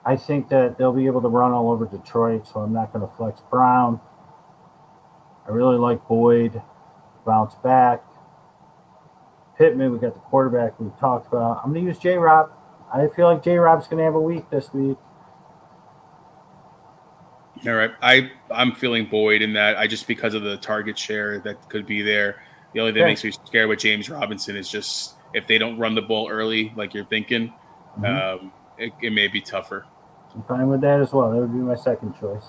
I think that they'll be able to run all over Detroit, so I'm not going to flex Brown. I really like Boyd. Bounce back. Pittman, we got the quarterback we talked about. I'm going to use J-Rob. I feel like J-Rob's going to have a week this week. All right. I'm feeling Boyd in that. Just because of the target share that could be there. The only thing that makes me scared with James Robinson is just if they don't run the ball early, like you're thinking, it may be tougher. I'm fine with that as well. That would be my second choice.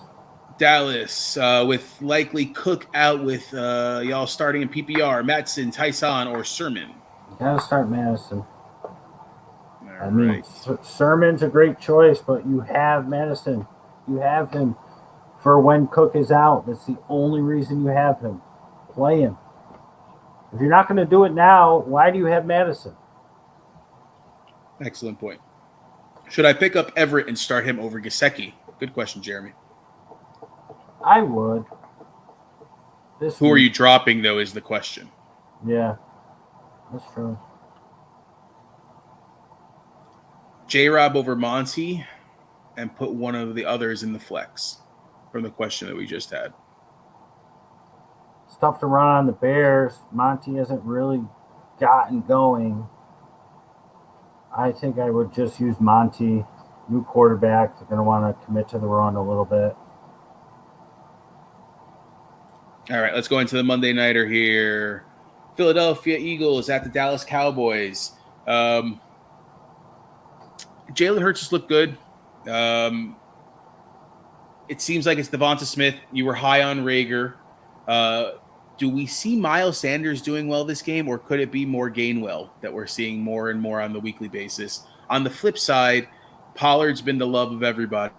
Dallas with likely Cook out with y'all starting in PPR, Mattson, Tyson, or Sermon. You got to start Madison. I mean, Sermon's a great choice, but you have Madison. You have him for when Cook is out. That's the only reason you have him. Play him. If you're not going to do it now, why do you have Madison? Excellent point. Should I pick up Everett and start him over Gesicki? Good question, Jeremy. I would. Who are you dropping, though, is the question. Yeah, that's true. J-Rob over Monty and put one of the others in the flex from the question that we just had. It's tough to run on the Bears. Monty hasn't really gotten going. I think I would just use Monty. New quarterback. They're going to want to commit to the run a little bit. All right, let's go into the Monday Nighter here. Philadelphia Eagles at the Dallas Cowboys. Jalen Hurts has looked good. It seems like it's Devonta Smith. You were high on Rager. Do we see Miles Sanders doing well this game, or could it be more Gainwell that we're seeing more and more on the weekly basis? On the flip side, Pollard's been the love of everybody,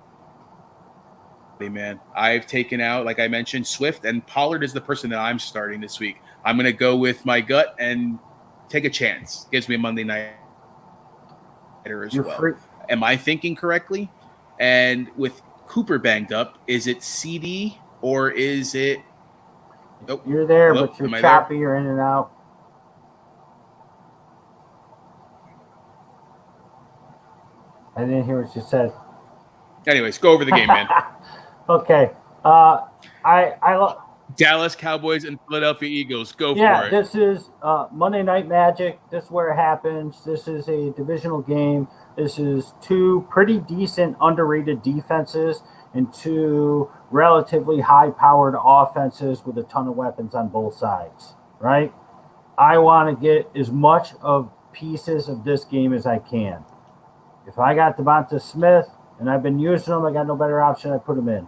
man. I've taken out, like I mentioned, Swift, and Pollard is the person that I'm starting this week. I'm going to go with my gut and take a chance. Gives me a Monday night as well. Am I thinking correctly? And with Cooper banged up, is it CD or is it? Oh, you're there, but you're choppy. There? You're in and out. I didn't hear what you said. Anyways, go over the game, man. Okay. Dallas Cowboys and Philadelphia Eagles. Go for it. Yeah, this is Monday Night Magic. This is where it happens. This is a divisional game. This is two pretty decent, underrated defenses and two relatively high-powered offenses with a ton of weapons on both sides, right? I want to get as much of pieces of this game as I can. If I got Devonta Smith and I've been using him, I got no better option, I put him in.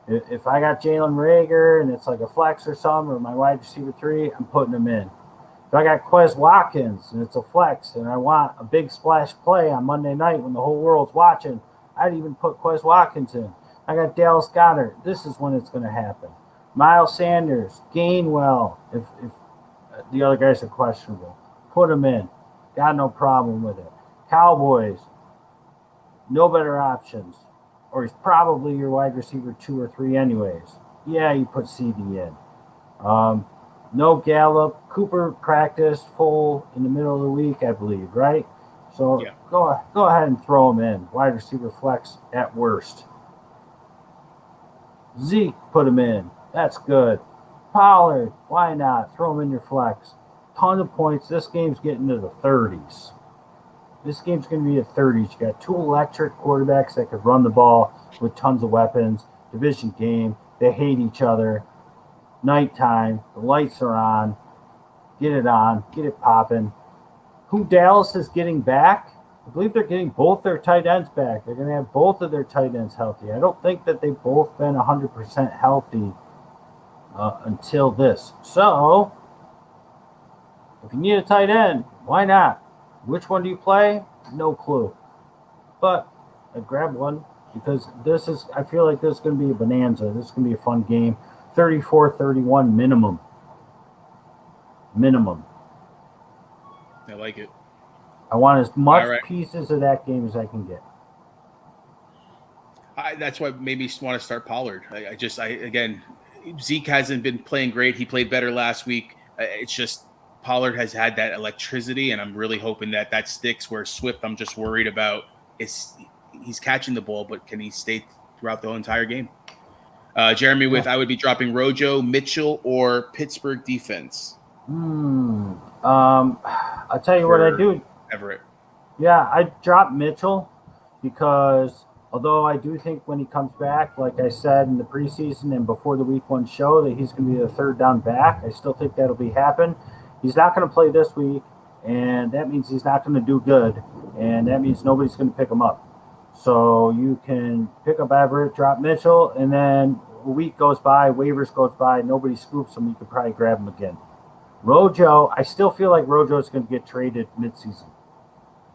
If I got Jalen Reagor and it's like a flex or something, or my wide receiver 3, I'm putting him in. If I got Quez Watkins and it's a flex and I want a big splash play on Monday night when the whole world's watching, I'd even put Quez Watkins in. I got Dallas Goedert. This is when it's going to happen. Miles Sanders, Gainwell, if the other guys are questionable, put them in. Got no problem with it. Cowboys, no better options. Or he's probably your wide receiver 2 or 3 anyways. Yeah, you put CD in. No Gallup. Cooper practiced full in the middle of the week, I believe, right? So yeah. Go ahead and throw him in. Wide receiver flex at worst. Zeke, put him in. That's good. Pollard, why not? Throw him in your flex. Tons of points. This game's getting to the 30s. This game's going to be at 30s. You got 2 electric quarterbacks that could run the ball with tons of weapons. Division game. They hate each other. Nighttime. The lights are on. Get it on. Get it popping. Who Dallas is getting back? I believe they're getting both their tight ends back. They're going to have both of their tight ends healthy. I don't think that they've both been 100% healthy until this. So, if you need a tight end, why not? Which one do you play? No clue. But I grabbed one because I feel like this is going to be a bonanza. This is going to be a fun game. 34-31 minimum. Minimum. I like it. I want as much pieces of that game as I can get. That's why made me want to start Pollard. Again, Zeke hasn't been playing great. He played better last week. It's just Pollard has had that electricity, and I'm really hoping that sticks. Where Swift, I'm just worried about he's catching the ball, but can he stay throughout the whole entire game? Jeremy, I would be dropping Rojo, Mitchell, or Pittsburgh defense. I'll tell you what I do. Everett. Yeah, I drop Mitchell because although I do think when he comes back, like I said in the preseason and before the week 1 show, that he's going to be the third down back. I still think that'll be happen. He's not going to play this week, and that means he's not going to do good, and that means nobody's going to pick him up. So you can pick up Everett, drop Mitchell, and then a week goes by, waivers goes by, nobody scoops him. You could probably grab him again. Rojo, I still feel like Rojo is going to get traded midseason.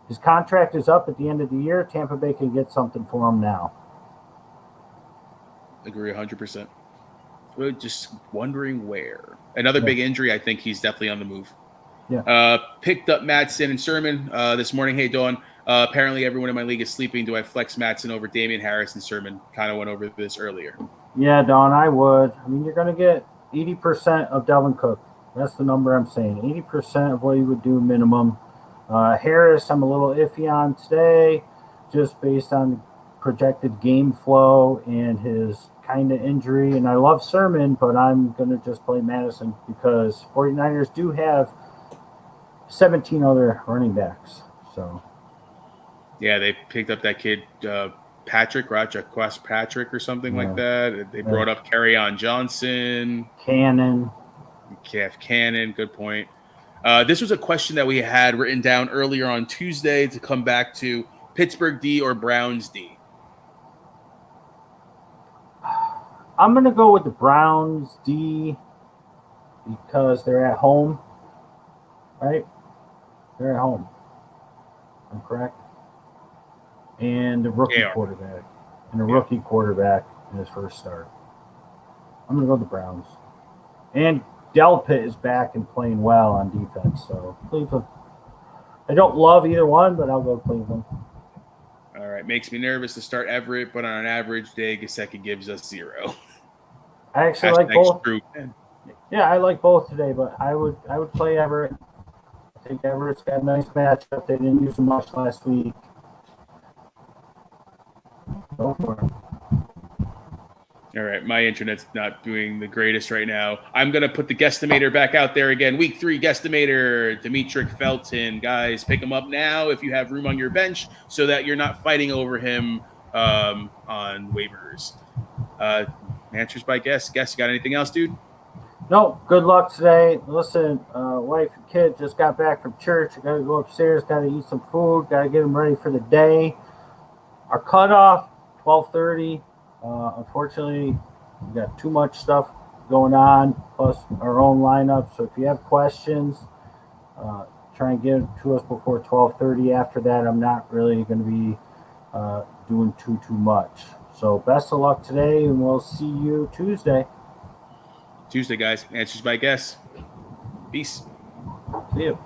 His contract is up at the end of the year. Tampa Bay can get something for him now. Agree 100%. We're just wondering where. Another big injury, I think he's definitely on the move. Yeah. Picked up Madsen and Sermon this morning. Hey, Dawn. Apparently everyone in my league is sleeping. Do I flex Madsen over Damien Harris and Sermon? Kind of went over this earlier. Yeah, Dawn, I would. I mean, you're going to get 80% of Dalvin Cook. That's the number I'm saying. 80% of what you would do minimum. Harris, I'm a little iffy on today, just based on projected game flow and his kind of injury. And I love Sermon, but I'm going to just play Madison because 49ers do have 17 other running backs. So, yeah, they picked up that kid, Patrick, Quest Patrick or something like that. They brought up Kerryon Johnson. Cannon. Calf Cannon, good point. This was a question that we had written down earlier on Tuesday to come back to Pittsburgh D or Browns D. I'm going to go with the Browns D because they're at home, right? They're at home. I'm correct. And the rookie quarterback. And a rookie quarterback in his first start. I'm going to go with the Browns. And Delpit is back and playing well on defense. So Cleveland. I don't love either one, but I'll go Cleveland. All right. Makes me nervous to start Everett, but on an average day, Gesicki gives us 0. I actually like both. Yeah, I like both today, but I would play Everett. I think Everett's got a nice matchup. They didn't use him much last week. Go for it. All right, my internet's not doing the greatest right now. I'm going to put the guesstimator back out there again. Week 3 guesstimator, Dimitri Felton. Guys, pick him up now if you have room on your bench so that you're not fighting over him on waivers. Answers by guess. Guess, you got anything else, dude? No, good luck today. Listen, wife and kid just got back from church. I got to go upstairs, got to eat some food, got to get them ready for the day. Our cutoff, 12:30. Unfortunately, we got too much stuff going on, plus our own lineup. So if you have questions, try and get them to us before 12:30. After that, I'm not really going to be doing too much. So best of luck today, and we'll see you Tuesday. Tuesday, guys. Answers by guess. Peace. See you.